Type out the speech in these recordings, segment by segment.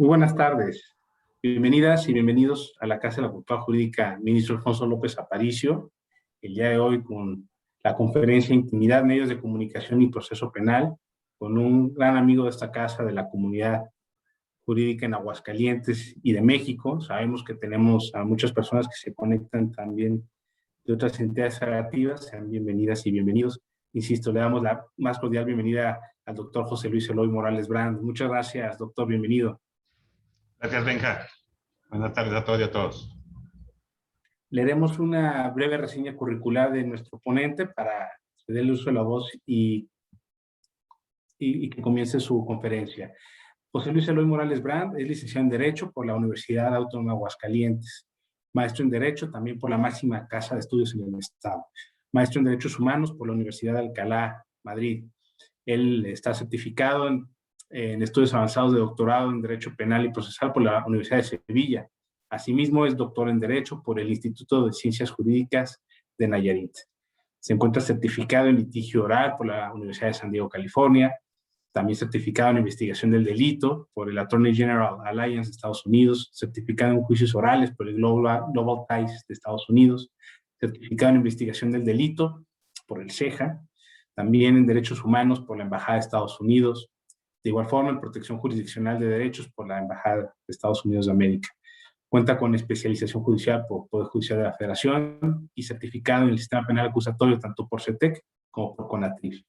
Muy buenas tardes. Bienvenidas y bienvenidos a la Casa de la Cultura Jurídica Ministro Alfonso López Aparicio. El día de hoy con la conferencia Intimidad, Medios de Comunicación y Proceso Penal, con un gran amigo de esta casa, de la comunidad jurídica en Aguascalientes y de México. Sabemos que tenemos a muchas personas que se conectan también de otras entidades federativas. Sean bienvenidas y bienvenidos. Insisto, le damos la más cordial bienvenida al doctor José Luis Eloy Morales Brand. Muchas gracias, doctor. Bienvenido. Gracias, Benja. Buenas tardes a todos y a todos. Leeremos una breve reseña curricular de nuestro ponente para que dé el uso de la voz y que comience su conferencia. José Luis Eloy Morales Brand es licenciado en Derecho por la Universidad Autónoma de Aguascalientes, maestro en Derecho también por la máxima casa de estudios en el Estado, maestro en Derechos Humanos por la Universidad de Alcalá, Madrid. Él está certificado en estudios avanzados de doctorado en Derecho Penal y Procesal por la Universidad de Sevilla. Asimismo, es doctor en Derecho por el Instituto de Ciencias Jurídicas de Nayarit. Se encuentra certificado en litigio oral por la Universidad de San Diego, California. También certificado en investigación del delito por el Attorney General Alliance de Estados Unidos. Certificado en juicios orales por el Global Ties de Estados Unidos. Certificado en investigación del delito por el CEJA. También en Derechos Humanos por la Embajada de Estados Unidos. De igual forma, en Protección Jurisdiccional de Derechos por la Embajada de Estados Unidos de América. Cuenta con especialización judicial por Poder Judicial de la Federación y certificado en el Sistema Penal Acusatorio tanto por CETEC como por CONATRIF.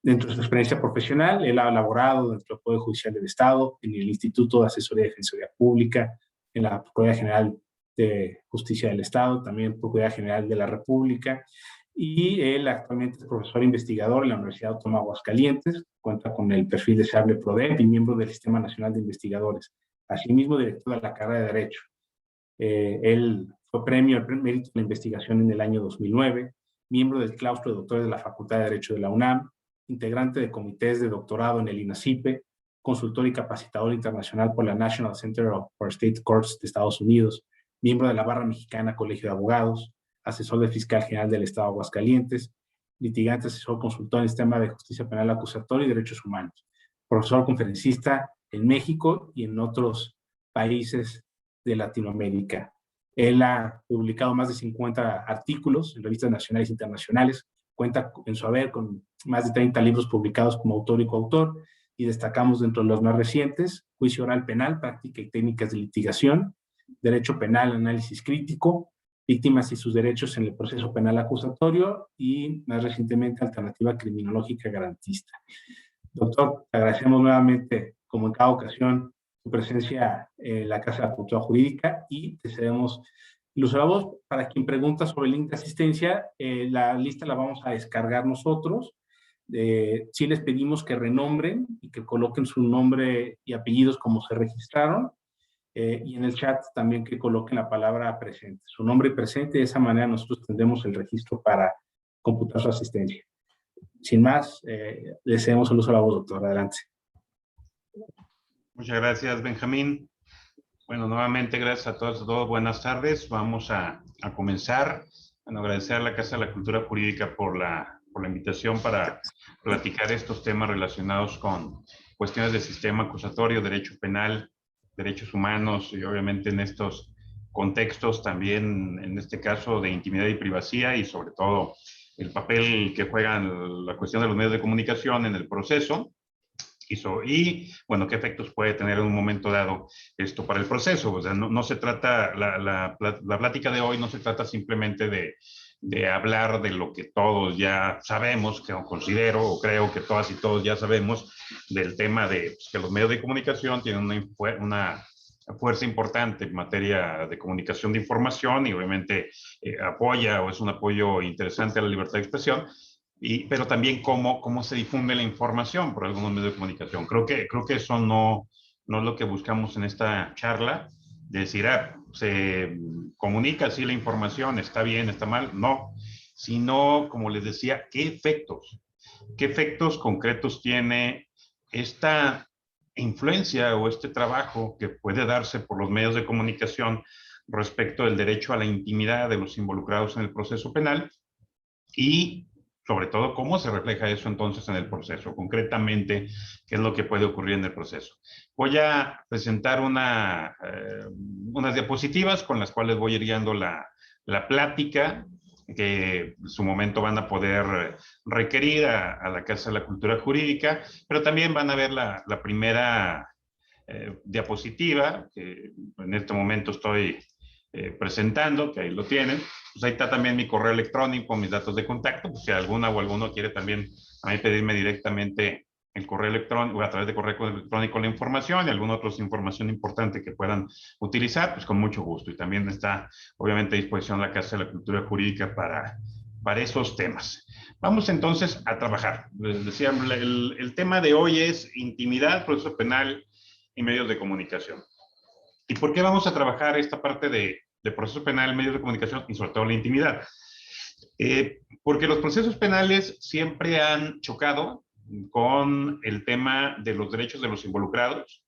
Dentro de su experiencia profesional, él ha laborado dentro del Poder Judicial del Estado, en el Instituto de Asesoría y Defensoría Pública, en la Procuraduría General de Justicia del Estado, también Procuraduría General de la República, y él actualmente es profesor investigador en la Universidad Autónoma de Aguascalientes, cuenta con el perfil deseable PRODEP y miembro del Sistema Nacional de Investigadores. Asimismo, director de la carrera de Derecho. Él fue premio al mérito de la investigación en el año 2009, miembro del claustro de doctores de la Facultad de Derecho de la UNAM, integrante de comités de doctorado en el INACIPE, consultor y capacitador internacional por la National Center for State Courts de Estados Unidos, miembro de la Barra Mexicana Colegio de Abogados, asesor del Fiscal General del Estado de Aguascalientes, litigante, asesor consultor en el sistema de justicia penal acusatoria y derechos humanos, profesor conferencista en México y en otros países de Latinoamérica. Él ha publicado más de 50 artículos en revistas nacionales e internacionales, cuenta en su haber con más de 30 libros publicados como autor y coautor, y destacamos dentro de los más recientes: Juicio Oral Penal, Práctica y Técnicas de Litigación, Derecho Penal, Análisis Crítico, Víctimas y sus Derechos en el Proceso Penal Acusatorio, y más recientemente Alternativa Criminológica Garantista. Doctor, te agradecemos nuevamente, como en cada ocasión, tu presencia en la Casa de la Cultura Jurídica, y te cedemos el uso de la voz. Para quien pregunta sobre el link de asistencia, la lista la vamos a descargar nosotros. Sí les pedimos que renombren y que coloquen su nombre y apellidos como se registraron, y en el chat también que coloquen la palabra presente, su nombre y presente. De esa manera nosotros tendremos el registro para computar su asistencia. Sin más, le cedemos el uso de la voz, doctor. Adelante. Muchas gracias, Benjamín. Bueno, nuevamente, gracias a todos. Buenas tardes. Vamos a comenzar. Bueno, agradecer a la Casa de la Cultura Jurídica por la invitación para platicar estos temas relacionados con cuestiones de sistema acusatorio, derecho penal, derechos humanos, y obviamente en estos contextos también, en este caso, de intimidad y privacidad, y sobre todo el papel que juegan la cuestión de los medios de comunicación en el proceso. Y bueno, qué efectos puede tener en un momento dado esto para el proceso. O sea, no se trata, la plática de hoy no se trata simplemente de hablar de lo que todos ya sabemos, que considero o creo que todas y todos ya sabemos, del tema de pues, que los medios de comunicación tienen una fuerza importante en materia de comunicación de información, y obviamente apoya o es un apoyo interesante a la libertad de expresión. Pero también cómo se difunde la información por algunos medios de comunicación. Creo que eso no es lo que buscamos en esta charla, de decir, se comunica así la información, está bien, está mal, no, sino, como les decía, qué efectos concretos tiene esta influencia o este trabajo que puede darse por los medios de comunicación respecto del derecho a la intimidad de los involucrados en el proceso penal, y sobre todo, ¿cómo se refleja eso entonces en el proceso? Concretamente, ¿qué es lo que puede ocurrir en el proceso? Voy a presentar unas diapositivas con las cuales voy a ir guiando la plática, que en su momento van a poder requerir a la Casa de la Cultura Jurídica, pero también van a ver la primera diapositiva, que en este momento estoy presentando, que ahí lo tienen. Pues ahí está también mi correo electrónico, mis datos de contacto, pues si alguna o alguno quiere también a mí pedirme directamente el correo electrónico, a través de correo electrónico la información y alguna otra información importante que puedan utilizar, pues con mucho gusto. Y también está, obviamente, a disposición la Casa de la Cultura Jurídica para esos temas. Vamos entonces a trabajar. Les decía, el tema de hoy es intimidad, proceso penal y medios de comunicación. ¿Y por qué vamos a trabajar esta parte de proceso penal, medios de comunicación y sobre todo la intimidad? Porque los procesos penales siempre han chocado con el tema de los derechos de los involucrados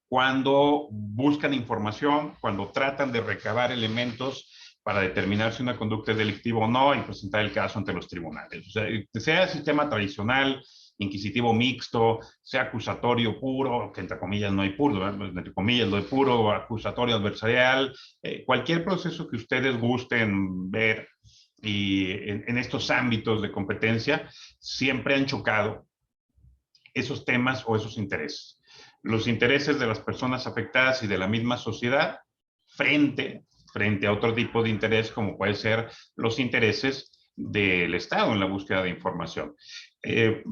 cuando buscan información, cuando tratan de recabar elementos para determinar si una conducta es delictiva o no y presentar el caso ante los tribunales. O sea el sistema tradicional, inquisitivo mixto, sea acusatorio puro, que entre comillas no hay puro, entre comillas lo de puro, acusatorio adversarial, cualquier proceso que ustedes gusten ver y en estos ámbitos de competencia, siempre han chocado esos temas o esos intereses. Los intereses de las personas afectadas y de la misma sociedad frente a otro tipo de interés, como puede ser los intereses del Estado en la búsqueda de información.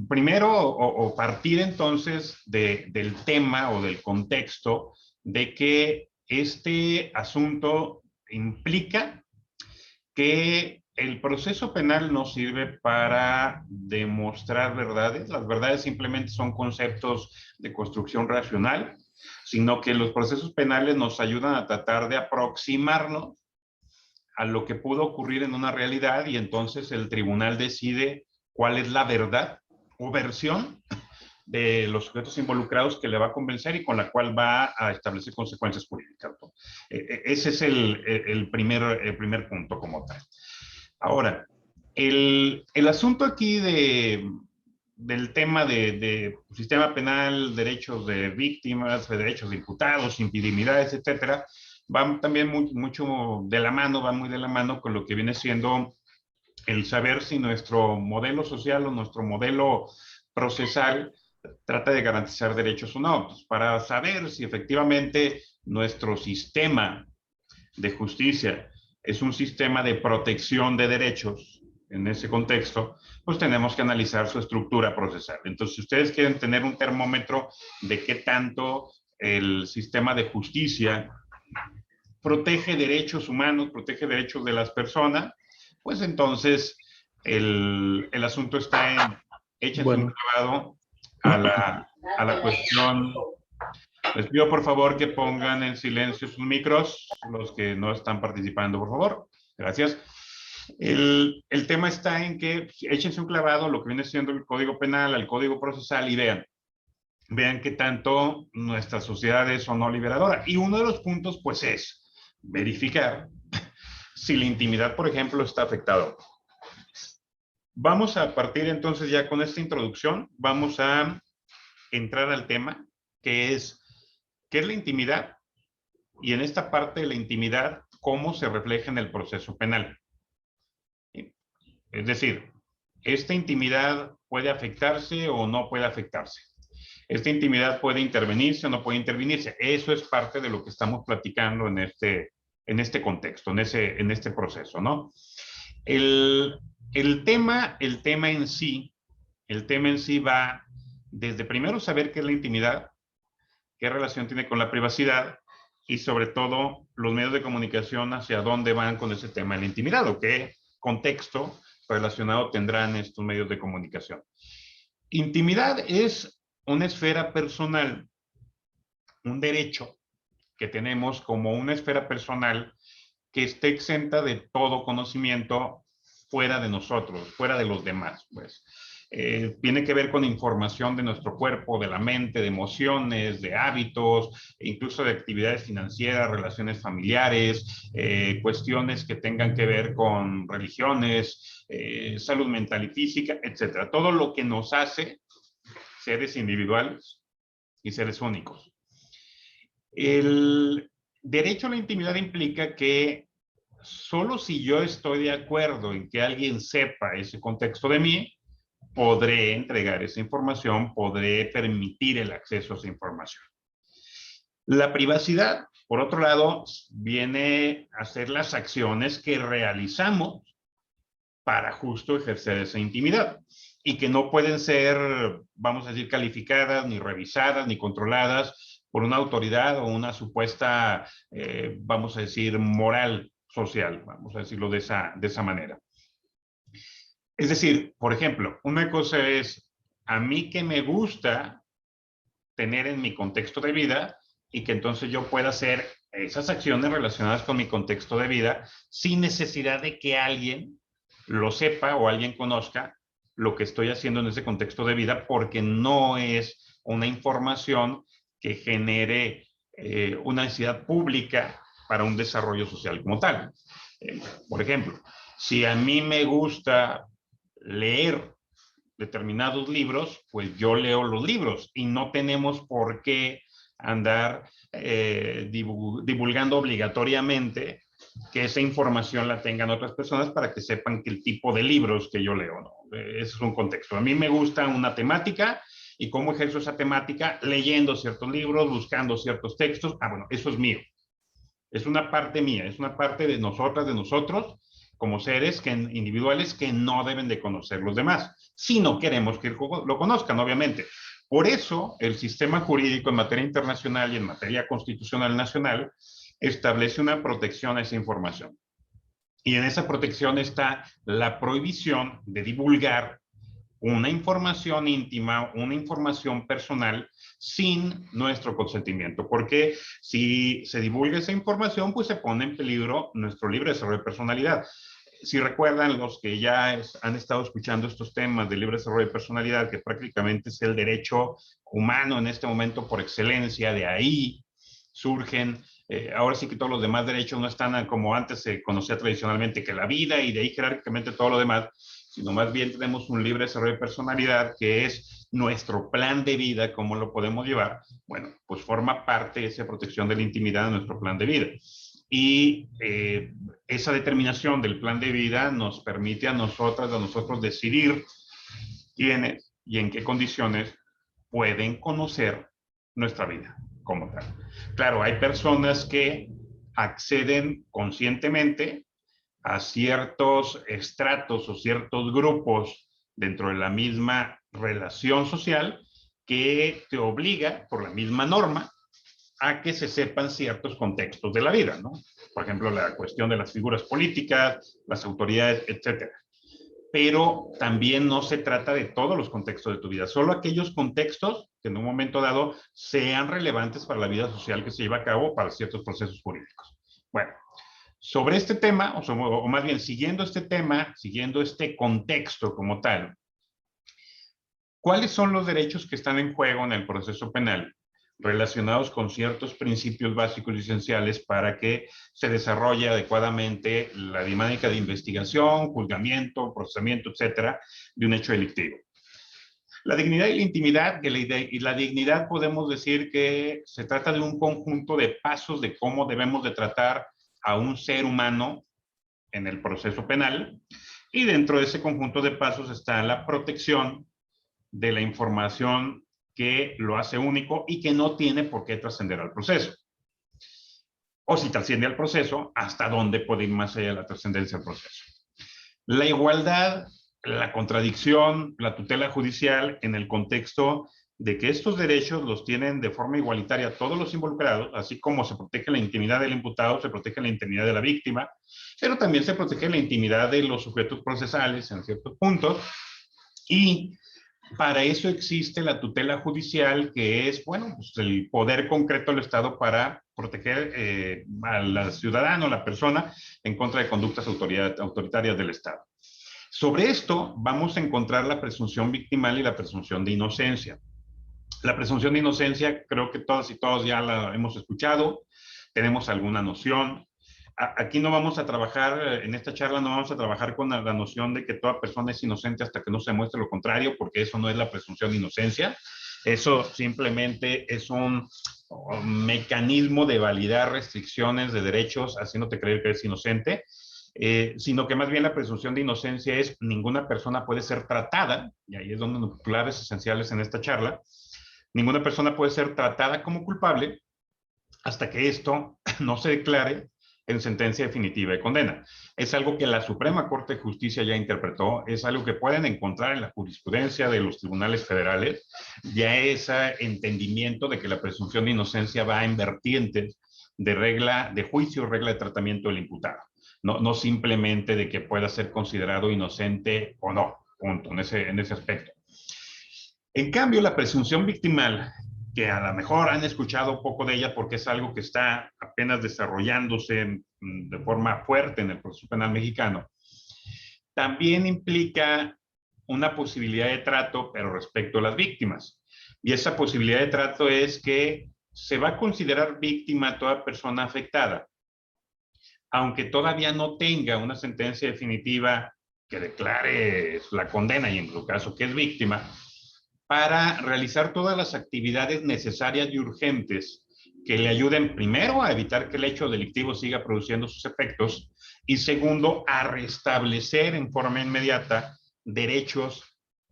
Primero, o partir entonces del tema o del contexto de que este asunto implica que el proceso penal no sirve para demostrar verdades. Las verdades simplemente son conceptos de construcción racional, sino que los procesos penales nos ayudan a tratar de aproximarnos a lo que pudo ocurrir en una realidad y entonces el tribunal decide cuál es la verdad o versión de los sujetos involucrados que le va a convencer y con la cual va a establecer consecuencias jurídicas. Ese es el primer punto como tal. Ahora, el asunto aquí del tema de sistema penal, derechos de víctimas, de derechos de imputados, impedimidades, etcétera, va también mucho de la mano, va muy de la mano con lo que viene siendo el saber si nuestro modelo social o nuestro modelo procesal trata de garantizar derechos o no. Pues para saber si efectivamente nuestro sistema de justicia es un sistema de protección de derechos en ese contexto, pues tenemos que analizar su estructura procesal. Entonces, si ustedes quieren tener un termómetro de qué tanto el sistema de justicia protege derechos humanos, protege derechos de las personas, pues entonces el asunto está en échense un clavado a la cuestión. Les pido por favor que pongan en silencio sus micros, los que no están participando, por favor. Gracias. El tema está en que échense un clavado a lo que viene siendo el Código Penal, al Código Procesal y vean qué tanto nuestra sociedad es o no liberadora. Y uno de los puntos, pues, es verificar si la intimidad, por ejemplo, está afectada. Vamos a partir entonces ya con esta introducción, vamos a entrar al tema, que es ¿qué es la intimidad? Y en esta parte de la intimidad, ¿cómo se refleja en el proceso penal? Es decir, ¿esta intimidad puede afectarse o no puede afectarse? ¿Esta intimidad puede intervenirse o no puede intervenirse? Eso es parte de lo que estamos platicando en este contexto, en este proceso, ¿no? El tema en sí va desde primero saber qué es la intimidad, qué relación tiene con la privacidad y sobre todo los medios de comunicación hacia dónde van con ese tema de la intimidad o qué contexto relacionado tendrán estos medios de comunicación. Intimidad es una esfera personal, un derecho que tenemos como una esfera personal que esté exenta de todo conocimiento fuera de nosotros, fuera de los demás, pues. Tiene que ver con información de nuestro cuerpo, de la mente, de emociones, de hábitos, incluso de actividades financieras, relaciones familiares, cuestiones que tengan que ver con religiones, salud mental y física, etcétera. Todo lo que nos hace seres individuales y seres únicos. El derecho a la intimidad implica que solo si yo estoy de acuerdo en que alguien sepa ese contexto de mí, podré entregar esa información, podré permitir el acceso a esa información. La privacidad, por otro lado, viene a ser las acciones que realizamos para justo ejercer esa intimidad y que no pueden ser, vamos a decir, calificadas, ni revisadas, ni controladas por una autoridad o una supuesta, vamos a decir, moral social, vamos a decirlo de esa manera. Es decir, por ejemplo, una cosa es a mí que me gusta tener en mi contexto de vida y que entonces yo pueda hacer esas acciones relacionadas con mi contexto de vida sin necesidad de que alguien lo sepa o alguien conozca lo que estoy haciendo en ese contexto de vida, porque no es una información que genere una necesidad pública para un desarrollo social como tal. Por ejemplo, si a mí me gusta leer determinados libros, pues yo leo los libros y no tenemos por qué andar divulgando obligatoriamente que esa información la tengan otras personas para que sepan que el tipo de libros que yo leo, ¿no? Ese es un contexto. A mí me gusta una temática y cómo ejerzo esa temática leyendo ciertos libros, buscando ciertos textos. Ah, bueno, eso es mío. Es una parte mía, es una parte de nosotras, de nosotros, como seres individuales que no deben de conocer los demás, si no queremos que lo conozcan, obviamente. Por eso, el sistema jurídico en materia internacional y en materia constitucional nacional establece una protección a esa información. Y en esa protección está la prohibición de divulgar una información íntima, una información personal sin nuestro consentimiento, porque si se divulga esa información, pues se pone en peligro nuestro libre desarrollo de personalidad. Si recuerdan los que ya han estado escuchando estos temas de libre desarrollo de personalidad, que prácticamente es el derecho humano en este momento por excelencia, de ahí surgen, ahora sí que todos los demás derechos no están como antes se conocía tradicionalmente, que la vida y de ahí jerárquicamente todo lo demás, sino más bien tenemos un libre desarrollo de personalidad que es nuestro plan de vida, cómo lo podemos llevar. Bueno, pues forma parte de esa protección de la intimidad de nuestro plan de vida. Y esa determinación del plan de vida nos permite a nosotros decidir quiénes y en qué condiciones pueden conocer nuestra vida como tal. Claro, hay personas que acceden conscientemente a ciertos estratos o ciertos grupos dentro de la misma relación social que te obliga por la misma norma a que se sepan ciertos contextos de la vida, ¿no? Por ejemplo, la cuestión de las figuras políticas, las autoridades, etcétera. Pero también no se trata de todos los contextos de tu vida, solo aquellos contextos que en un momento dado sean relevantes para la vida social que se lleva a cabo para ciertos procesos jurídicos. Bueno, sobre este tema, o más bien siguiendo este tema, siguiendo este contexto como tal, ¿cuáles son los derechos que están en juego en el proceso penal relacionados con ciertos principios básicos y esenciales para que se desarrolle adecuadamente la dinámica de investigación, juzgamiento, procesamiento, etcétera, de un hecho delictivo? La dignidad y la intimidad, y la dignidad podemos decir que se trata de un conjunto de pasos de cómo debemos de tratar a un ser humano en el proceso penal, y dentro de ese conjunto de pasos está la protección de la información que lo hace único y que no tiene por qué trascender al proceso. O si trasciende al proceso, hasta dónde puede ir más allá de la trascendencia del proceso. La igualdad, la contradicción, la tutela judicial en el contexto de que estos derechos los tienen de forma igualitaria todos los involucrados, así como se protege la intimidad del imputado, se protege la intimidad de la víctima, pero también se protege la intimidad de los sujetos procesales en ciertos puntos, y para eso existe la tutela judicial, que es, bueno, pues el poder concreto del Estado para proteger al ciudadano, a la persona, en contra de conductas autoritarias del Estado. Sobre esto vamos a encontrar la presunción victimal y la presunción de inocencia. La presunción de inocencia creo que todas y todos ya la hemos escuchado, tenemos alguna noción. Aquí no vamos a trabajar, en esta charla no vamos a trabajar con la noción de que toda persona es inocente hasta que no se muestre lo contrario, porque eso no es la presunción de inocencia. Eso simplemente es un mecanismo de validar restricciones de derechos, haciéndote creer que eres inocente, sino que más bien la presunción de inocencia es ninguna persona puede ser tratada, y ahí es donde los claves esenciales en esta charla, ninguna persona puede ser tratada como culpable hasta que esto no se declare en sentencia definitiva de condena. Es algo que la Suprema Corte de Justicia ya interpretó, es algo que pueden encontrar en la jurisprudencia de los tribunales federales, ya ese entendimiento de que la presunción de inocencia va en vertientes de regla de juicio, regla de tratamiento del imputado. No simplemente de que pueda ser considerado inocente o no, punto, en ese aspecto. En cambio, la presunción victimal, que a lo mejor han escuchado poco de ella porque es algo que está apenas desarrollándose de forma fuerte en el proceso penal mexicano, también implica una posibilidad de trato, pero respecto a las víctimas. Y esa posibilidad de trato es que se va a considerar víctima a toda persona afectada, aunque todavía no tenga una sentencia definitiva que declare la condena y en su caso que es víctima, para realizar todas las actividades necesarias y urgentes que le ayuden primero a evitar que el hecho delictivo siga produciendo sus efectos y segundo a restablecer en forma inmediata derechos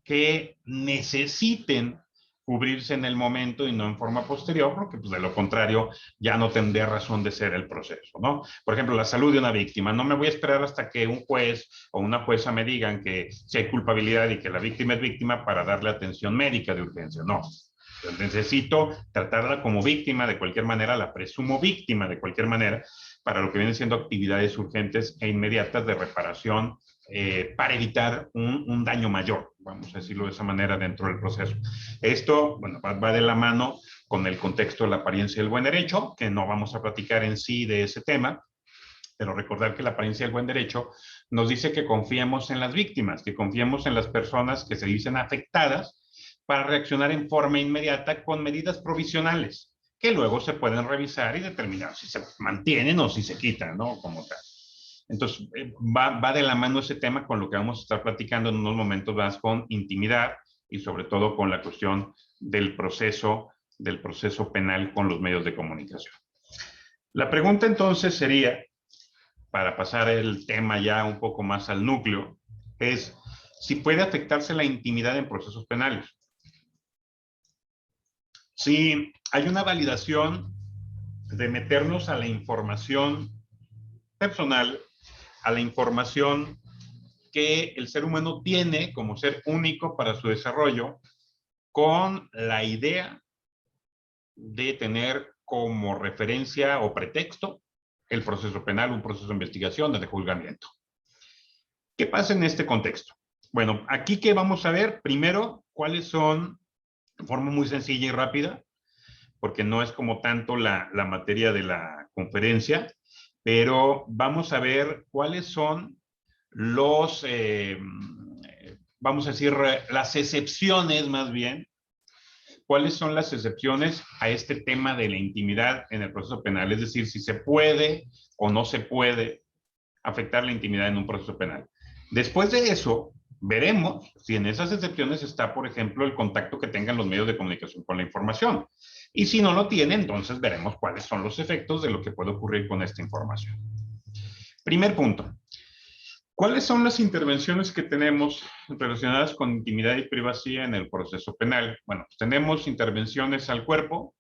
que necesiten cubrirse en el momento y no en forma posterior, porque pues, de lo contrario ya no tendría razón de ser el proceso, ¿no? Por ejemplo, la salud de una víctima. No me voy a esperar hasta que un juez o una jueza me digan que si hay culpabilidad y que la víctima es víctima para darle atención médica de urgencia. No. Entonces, necesito tratarla como víctima de cualquier manera, la presumo víctima de cualquier manera, para lo que vienen siendo actividades urgentes e inmediatas de reparación para evitar un daño mayor, vamos a decirlo de esa manera, dentro del proceso. Esto, bueno, va de la mano con el contexto de la apariencia del buen derecho, que no vamos a platicar en sí de ese tema, pero recordar que la apariencia del buen derecho nos dice que confiemos en las víctimas, que confiemos en las personas que se dicen afectadas para reaccionar en forma inmediata con medidas provisionales, que luego se pueden revisar y determinar si se mantienen o si se quitan, ¿no? Como tal. Entonces, va de la mano ese tema con lo que vamos a estar platicando en unos momentos más con intimidad y sobre todo con la cuestión del proceso penal con los medios de comunicación. La pregunta entonces sería, para pasar el tema ya un poco más al núcleo, es si puede afectarse la intimidad en procesos penales. Si hay una validación de meternos a la información personal, a la información que el ser humano tiene como ser único para su desarrollo, con la idea de tener como referencia o pretexto el proceso penal, un proceso de investigación, de juzgamiento. ¿Qué pasa en este contexto? Bueno, aquí que vamos a ver, primero, cuáles son, de forma muy sencilla y rápida, porque no es como tanto la materia de la conferencia, pero vamos a ver cuáles son los, vamos a decir, las excepciones más bien, cuáles son las excepciones a este tema de la intimidad en el proceso penal, es decir, si se puede o no se puede afectar la intimidad en un proceso penal. Después de eso, veremos si en esas excepciones está, por ejemplo, el contacto que tengan los medios de comunicación con la información. Y si no lo tiene, entonces veremos cuáles son los efectos de lo que puede ocurrir con esta información. Primer punto. ¿Cuáles son las intervenciones que tenemos relacionadas con intimidad y privacidad en el proceso penal? Bueno, pues tenemos intervenciones al cuerpo,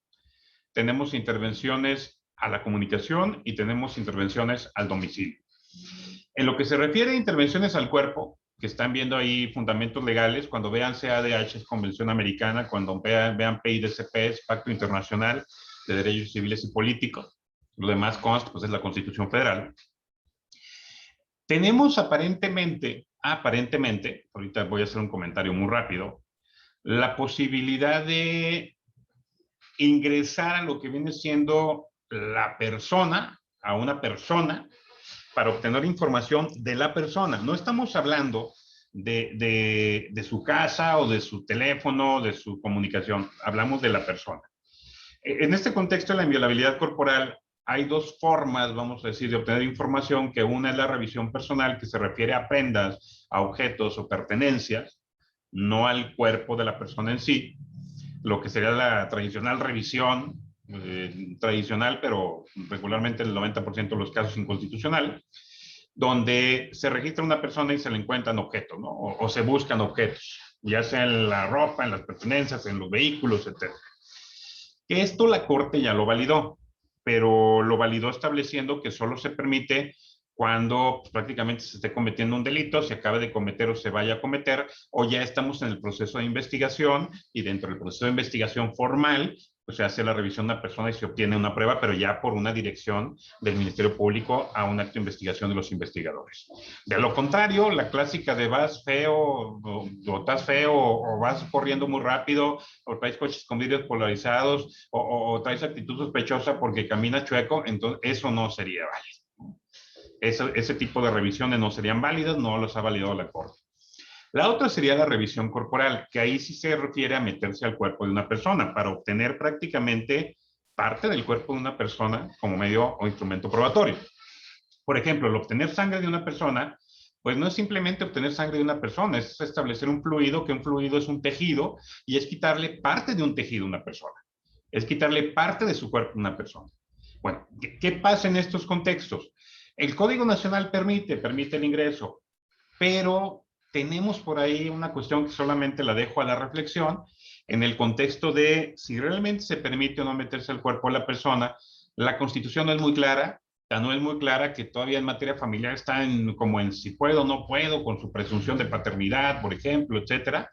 tenemos intervenciones a la comunicación y tenemos intervenciones al domicilio. En lo que se refiere a intervenciones al cuerpo, que están viendo ahí fundamentos legales, cuando vean CADH es Convención Americana, cuando vean PIDCP es Pacto Internacional de Derechos Civiles y Políticos, lo demás consta, pues es la Constitución Federal. Tenemos aparentemente, ahorita voy a hacer un comentario muy rápido, la posibilidad de ingresar a lo que viene siendo la persona, a una persona, para obtener información de la persona. No estamos hablando de su casa o de su teléfono, de su comunicación. Hablamos de la persona. En este contexto, la inviolabilidad corporal hay dos formas, vamos a decir, de obtener información, que una es la revisión personal, que se refiere a prendas, a objetos o pertenencias, no al cuerpo de la persona en sí, lo que sería la tradicional revisión, tradicional, pero regularmente en el 90% de los casos inconstitucional, donde se registra una persona y se le encuentran objetos, ¿no? O se buscan objetos, ya sea en la ropa, en las pertenencias, en los vehículos, etc. Que esto la Corte ya lo validó, pero lo validó estableciendo que solo se permite cuando prácticamente se esté cometiendo un delito, se acabe de cometer o se vaya a cometer, o ya estamos en el proceso de investigación y dentro del proceso de investigación formal, pues se hace la revisión de una persona y se obtiene una prueba, pero ya por una dirección del Ministerio Público a un acto de investigación de los investigadores. De lo contrario, la clásica de vas feo o estás feo o vas corriendo muy rápido o traes coches con vidrios polarizados o traes actitud sospechosa porque caminas chueco, entonces eso no sería válido. Ese tipo de revisiones no serían válidas, no los ha validado la Corte. La otra sería la revisión corporal, que ahí sí se refiere a meterse al cuerpo de una persona para obtener prácticamente parte del cuerpo de una persona como medio o instrumento probatorio. Por ejemplo, el obtener sangre de una persona, pues no es simplemente obtener sangre de una persona, es establecer un fluido, que un fluido es un tejido, y es quitarle parte de un tejido a una persona. Es quitarle parte de su cuerpo a una persona. Bueno, ¿qué pasa en estos contextos? El Código Nacional permite el ingreso, pero tenemos por ahí una cuestión que solamente la dejo a la reflexión, en el contexto de si realmente se permite o no meterse al cuerpo de la persona. La Constitución no es muy clara, no es muy clara, que todavía en materia familiar está como en si puedo o no puedo, con su presunción de paternidad, por ejemplo, etcétera.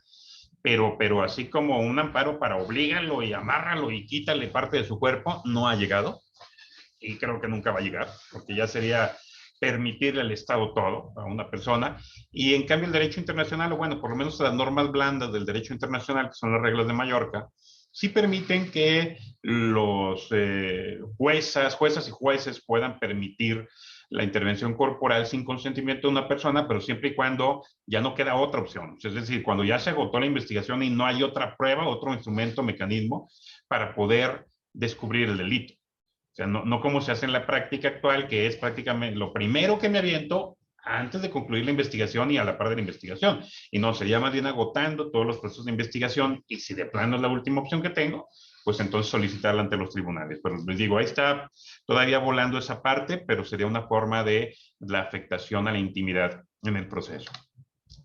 Pero así como un amparo para oblígalo y amárralo y quítale parte de su cuerpo, no ha llegado. Y creo que nunca va a llegar, porque ya sería permitirle al Estado todo a una persona. Y en cambio el derecho internacional, o bueno, por lo menos las normas blandas del derecho internacional, que son las reglas de Mallorca, sí permiten que los juezas y jueces puedan permitir la intervención corporal sin consentimiento de una persona, pero siempre y cuando ya no queda otra opción. Es decir, cuando ya se agotó la investigación y no hay otra prueba, otro instrumento, mecanismo para poder descubrir el delito. O sea, no como se hace en la práctica actual, que es prácticamente lo primero que me aviento antes de concluir la investigación y a la par de la investigación. Y no, sería más bien agotando todos los procesos de investigación, y si de plano es la última opción que tengo, pues entonces solicitarla ante los tribunales. Pero les digo, ahí está todavía volando esa parte, pero sería una forma de la afectación a la intimidad en el proceso.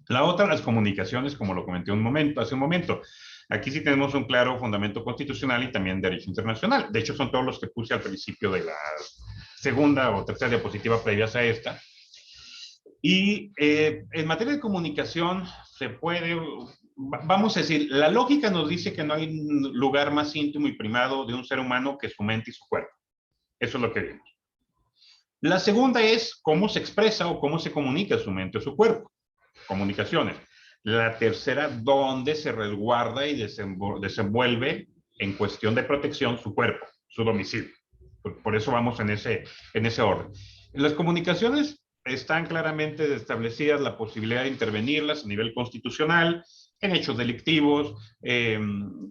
La otra, las comunicaciones, como lo comenté hace un momento. Aquí sí tenemos un claro fundamento constitucional y también derecho internacional. De hecho, son todos los que puse al principio de la segunda o tercera diapositiva previas a esta. Y en materia de comunicación se puede, vamos a decir, la lógica nos dice que no hay lugar más íntimo y primado de un ser humano que su mente y su cuerpo. Eso es lo que vimos. La segunda es cómo se expresa o cómo se comunica su mente o su cuerpo. Comunicaciones. La tercera, dónde se resguarda y desenvuelve en cuestión de protección su cuerpo, su domicilio. Por eso vamos en ese orden. En las comunicaciones están claramente establecidas la posibilidad de intervenirlas a nivel constitucional, en hechos delictivos,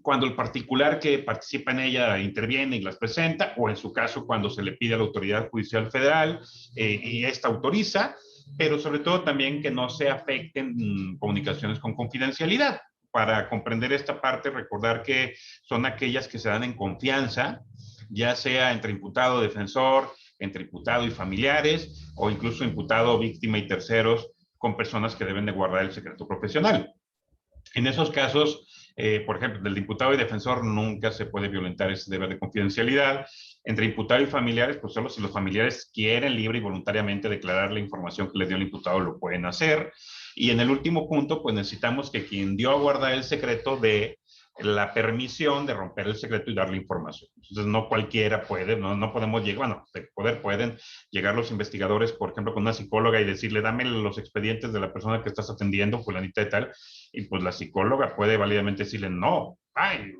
cuando el particular que participa en ella interviene y las presenta, o en su caso cuando se le pide a la autoridad judicial federal y esta autoriza, pero sobre todo también que no se afecten comunicaciones con confidencialidad. Para comprender esta parte, recordar que son aquellas que se dan en confianza, ya sea entre imputado, defensor, entre imputado y familiares, o incluso imputado, víctima y terceros, con personas que deben de guardar el secreto profesional. En esos casos, por ejemplo, del imputado y defensor nunca se puede violentar ese deber de confidencialidad. Entre imputado y familiares, pues solo si los familiares quieren libre y voluntariamente declarar la información que les dio el imputado, lo pueden hacer. Y en el último punto, pues necesitamos que quien dio a guardar el secreto dé la permisión de romper el secreto y darle información. Entonces, no cualquiera puede, no podemos llegar, bueno, de poder pueden llegar los investigadores, por ejemplo, con una psicóloga y decirle, dame los expedientes de la persona que estás atendiendo, fulanita y tal, y pues la psicóloga puede válidamente decirle, no, ay,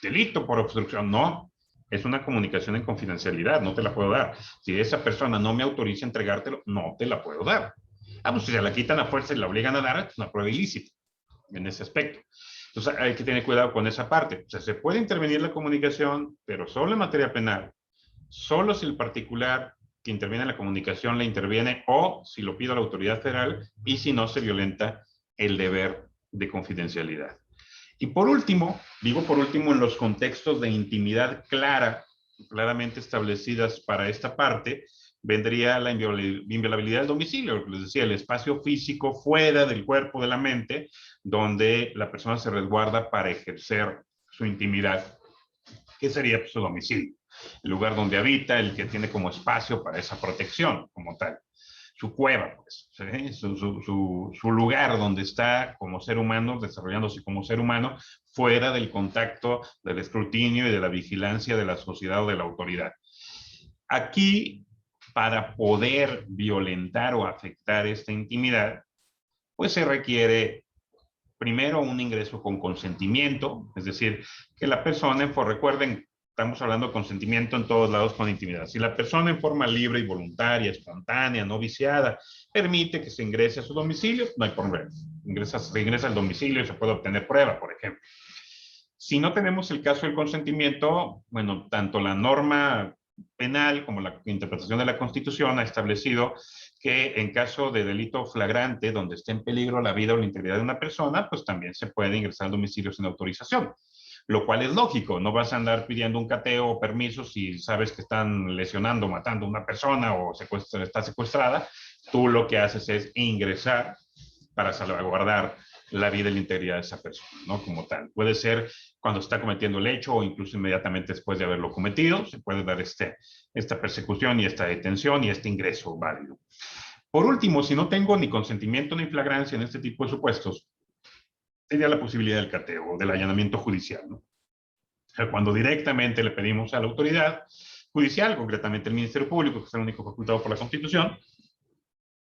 delito por obstrucción, no. Es una comunicación en confidencialidad, no te la puedo dar. Si esa persona no me autoriza a entregártelo, no te la puedo dar. Pues si se la quitan a fuerza y la obligan a dar, es una prueba ilícita en ese aspecto. Entonces hay que tener cuidado con esa parte. O sea, se puede intervenir la comunicación, pero solo en materia penal, solo si el particular que interviene en la comunicación le interviene o si lo pide a la autoridad federal y si no se violenta el deber de confidencialidad. Y por último, digo por último, en los contextos de intimidad claramente establecidas para esta parte, vendría la inviolabilidad del domicilio, lo que les decía, el espacio físico fuera del cuerpo de la mente, donde la persona se resguarda para ejercer su intimidad, que sería pues, su domicilio, el lugar donde habita, el que tiene como espacio para esa protección como tal. Su cueva, pues, ¿sí? su lugar donde está como ser humano, desarrollándose como ser humano, fuera del contacto, del escrutinio y de la vigilancia de la sociedad o de la autoridad. Aquí, para poder violentar o afectar esta intimidad, pues se requiere primero un ingreso con consentimiento, es decir, que la persona, pues recuerden, estamos hablando de consentimiento en todos lados con intimidad. Si la persona en forma libre y voluntaria, espontánea, no viciada, permite que se ingrese a su domicilio, no hay problema. Se ingresa al domicilio y se puede obtener prueba, por ejemplo. Si no tenemos el caso del consentimiento, bueno, tanto la norma penal como la interpretación de la Constitución ha establecido que en caso de delito flagrante donde esté en peligro la vida o la integridad de una persona, pues también se puede ingresar al domicilio sin autorización, lo cual es lógico. No vas a andar pidiendo un cateo o permiso si sabes que están lesionando, matando a una persona o está secuestrada. Tú lo que haces es ingresar para salvaguardar la vida y la integridad de esa persona, ¿no? Como tal. Puede ser cuando está cometiendo el hecho o incluso inmediatamente después de haberlo cometido, se puede dar esta persecución y esta detención y este ingreso válido. Por último, si no tengo ni consentimiento ni flagrancia en este tipo de supuestos, sería la posibilidad del cateo o del allanamiento judicial, ¿no? O sea, cuando directamente le pedimos a la autoridad judicial, concretamente el Ministerio Público, que es el único facultado por la Constitución,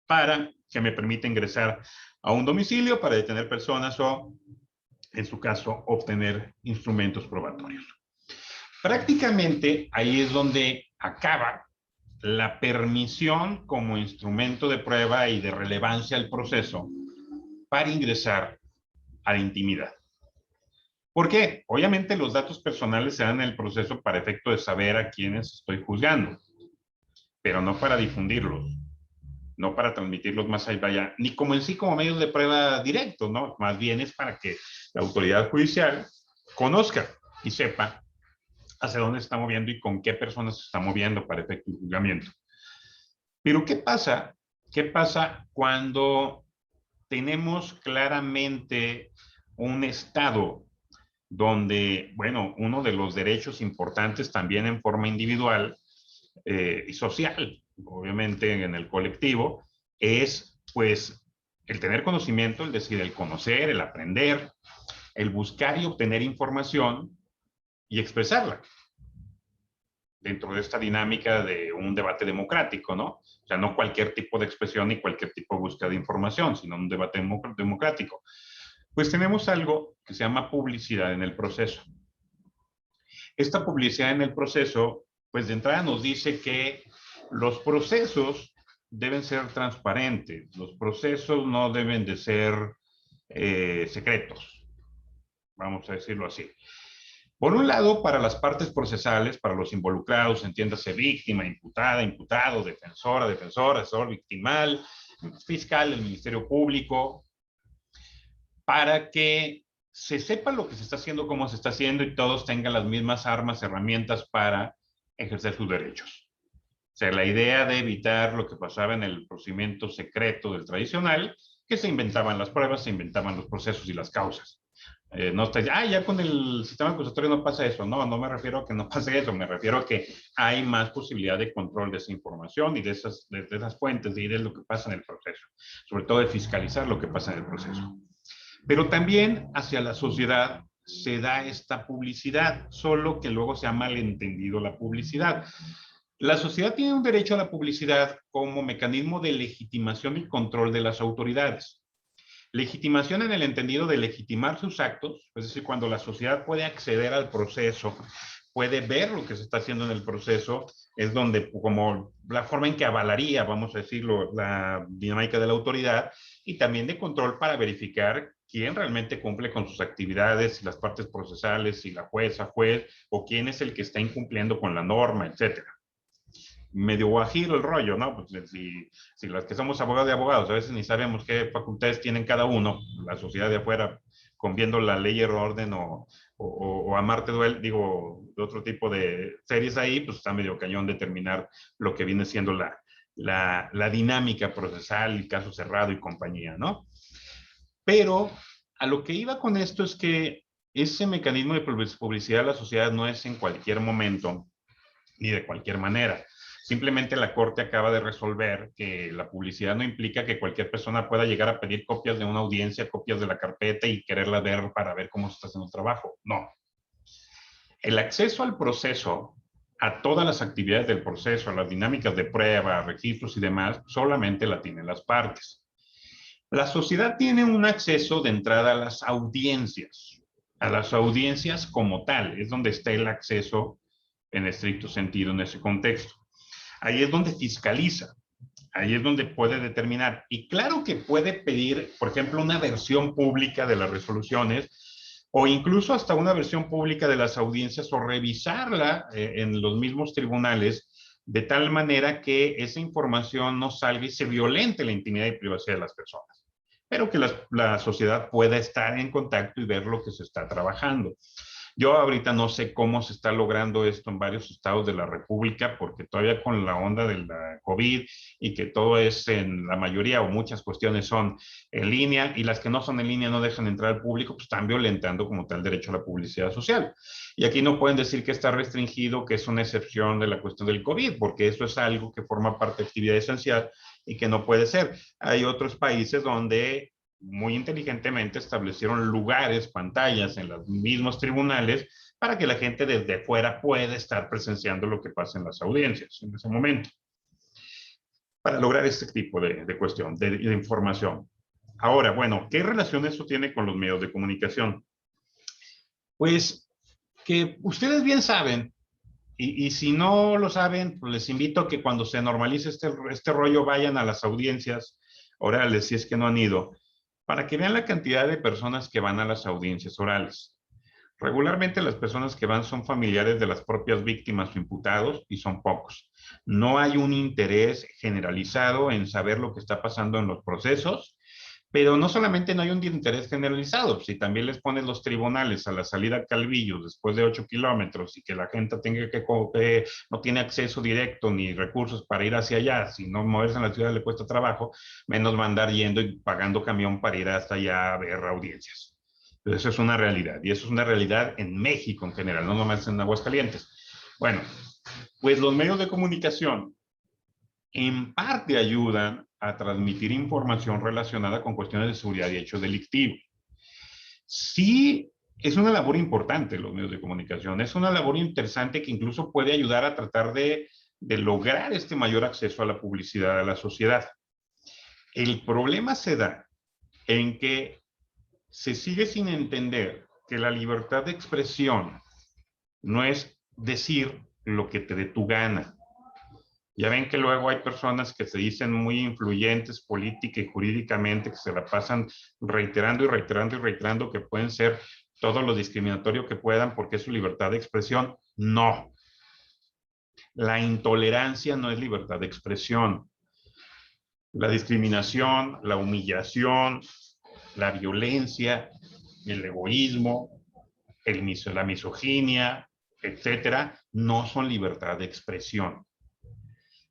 para que me permita ingresar a un domicilio para detener personas o, en su caso, obtener instrumentos probatorios. Prácticamente ahí es donde acaba la permisión como instrumento de prueba y de relevancia al proceso para ingresar a la intimidad. ¿Por qué? Obviamente los datos personales se dan en el proceso para efecto de saber a quiénes estoy juzgando, pero no para difundirlos, no para transmitirlos más allá, ni como en sí como medios de prueba directos, ¿no? Más bien es para que la autoridad judicial conozca y sepa hacia dónde se está moviendo y con qué personas se está moviendo para efecto de juzgamiento. Pero ¿qué pasa? ¿Qué pasa cuando tenemos claramente un estado donde, bueno, uno de los derechos importantes también en forma individual y social, obviamente en el colectivo, es pues el tener conocimiento, es decir, el conocer, el aprender, el buscar y obtener información y expresarla dentro de esta dinámica de un debate democrático, ¿no? O sea, no cualquier tipo de expresión ni cualquier tipo de búsqueda de información, sino un debate democrático. Pues tenemos algo que se llama publicidad en el proceso. Esta publicidad en el proceso, pues de entrada nos dice que los procesos deben ser transparentes, los procesos no deben de ser secretos, vamos a decirlo así. Por un lado, para las partes procesales, para los involucrados, entiéndase víctima, imputada, imputado, defensora, defensor, asesor victimal, fiscal, el Ministerio Público, para que se sepa lo que se está haciendo, cómo se está haciendo y todos tengan las mismas armas, herramientas para ejercer sus derechos. O sea, la idea de evitar lo que pasaba en el procedimiento secreto del tradicional, que se inventaban las pruebas, se inventaban los procesos y las causas. No está, ya con el sistema acusatorio no pasa eso. No, no me refiero a que no pase eso, me refiero a que hay más posibilidad de control de esa información y de esas fuentes y de lo que pasa en el proceso. Sobre todo de fiscalizar lo que pasa en el proceso. Pero también hacia la sociedad se da esta publicidad, solo que luego se ha malentendido la publicidad. La sociedad tiene un derecho a la publicidad como mecanismo de legitimación y control de las autoridades. Legitimación en el entendido de legitimar sus actos, es decir, cuando la sociedad puede acceder al proceso, puede ver lo que se está haciendo en el proceso, es donde como la forma en que avalaría, vamos a decirlo, la dinámica de la autoridad y también de control para verificar quién realmente cumple con sus actividades, si las partes procesales, si la jueza, juez, o quién es el que está incumpliendo con la norma, etcétera. medio guajiro el rollo, ¿no? Pues si los que somos abogados de abogados, a veces ni sabemos qué facultades tienen cada uno, la sociedad de afuera, con viendo la ley y el orden o Amarte Duele, digo, de otro tipo de series ahí, pues está medio cañón determinar lo que viene siendo la dinámica procesal, el caso cerrado y compañía, ¿no? Pero a lo que iba con esto es que ese mecanismo de publicidad de la sociedad no es en cualquier momento ni de cualquier manera. Simplemente la Corte acaba de resolver que la publicidad no implica que cualquier persona pueda llegar a pedir copias de una audiencia, copias de la carpeta y quererla ver para ver cómo se está haciendo el trabajo. No. El acceso al proceso, a todas las actividades del proceso, a las dinámicas de prueba, registros y demás, solamente la tienen las partes. La sociedad tiene un acceso de entrada a las audiencias como tal, es donde está el acceso en estricto sentido en ese contexto. Ahí es donde fiscaliza, ahí es donde puede determinar. Y claro que puede pedir, por ejemplo, una versión pública de las resoluciones o incluso hasta una versión pública de las audiencias o revisarla en los mismos tribunales de tal manera que esa información no salga y se violente la intimidad y privacidad de las personas, pero que la sociedad pueda estar en contacto y ver lo que se está trabajando. Yo ahorita no sé cómo se está logrando esto en varios estados de la República, porque todavía con la onda de la COVID y que todo es en la mayoría o muchas cuestiones son en línea y las que no son en línea no dejan entrar al público, pues están violentando como tal derecho a la publicidad social. Y aquí no pueden decir que está restringido, que es una excepción de la cuestión del COVID, porque eso es algo que forma parte de actividad esencial y que no puede ser. Hay otros países donde muy inteligentemente establecieron lugares, pantallas en los mismos tribunales para que la gente desde fuera pueda estar presenciando lo que pasa en las audiencias en ese momento, para lograr este tipo de cuestión, de información. Ahora, bueno, ¿qué relación eso tiene con los medios de comunicación? Pues que ustedes bien saben, y si no lo saben, pues les invito a que cuando se normalice este rollo vayan a las audiencias orales, si es que no han ido, para que vean la cantidad de personas que van a las audiencias orales. Regularmente las personas que van son familiares de las propias víctimas o imputados y son pocos. No hay un interés generalizado en saber lo que está pasando en los procesos, pero no solamente no hay un interés generalizado, si también les pones los tribunales a la salida a Calvillo después de 8 kilómetros y que la gente tenga no tiene acceso directo ni recursos para ir hacia allá, si no moverse en la ciudad le cuesta trabajo, menos mandar yendo y pagando camión para ir hasta allá a ver audiencias. Entonces, eso es una realidad, y eso es una realidad en México en general, no nomás en Aguascalientes. Bueno, pues los medios de comunicación en parte ayudan a transmitir información relacionada con cuestiones de seguridad y hechos delictivos. Sí, es una labor importante los medios de comunicación, es una labor interesante que incluso puede ayudar a tratar de lograr este mayor acceso a la publicidad a la sociedad. El problema se da en que se sigue sin entender que la libertad de expresión no es decir lo que te dé tu gana. Ya ven que luego hay personas que se dicen muy influyentes política y jurídicamente, que se la pasan reiterando y reiterando y reiterando que pueden ser todo lo discriminatorio que puedan porque es su libertad de expresión. No. La intolerancia no es libertad de expresión. La discriminación, la humillación, la violencia, el egoísmo, la misoginia, etcétera, no son libertad de expresión.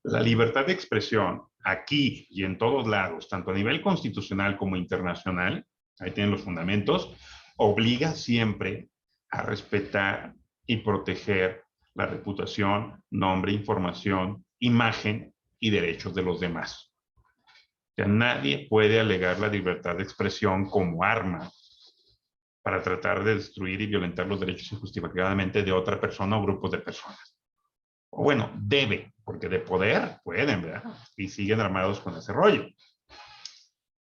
La libertad de expresión, aquí y en todos lados, tanto a nivel constitucional como internacional, ahí tienen los fundamentos, obliga siempre a respetar y proteger la reputación, nombre, información, imagen y derechos de los demás. O sea, nadie puede alegar la libertad de expresión como arma para tratar de destruir y violentar los derechos injustificadamente de otra persona o grupos de personas. O bueno, debe, porque de poder pueden, ¿verdad? Y siguen armados con ese rollo.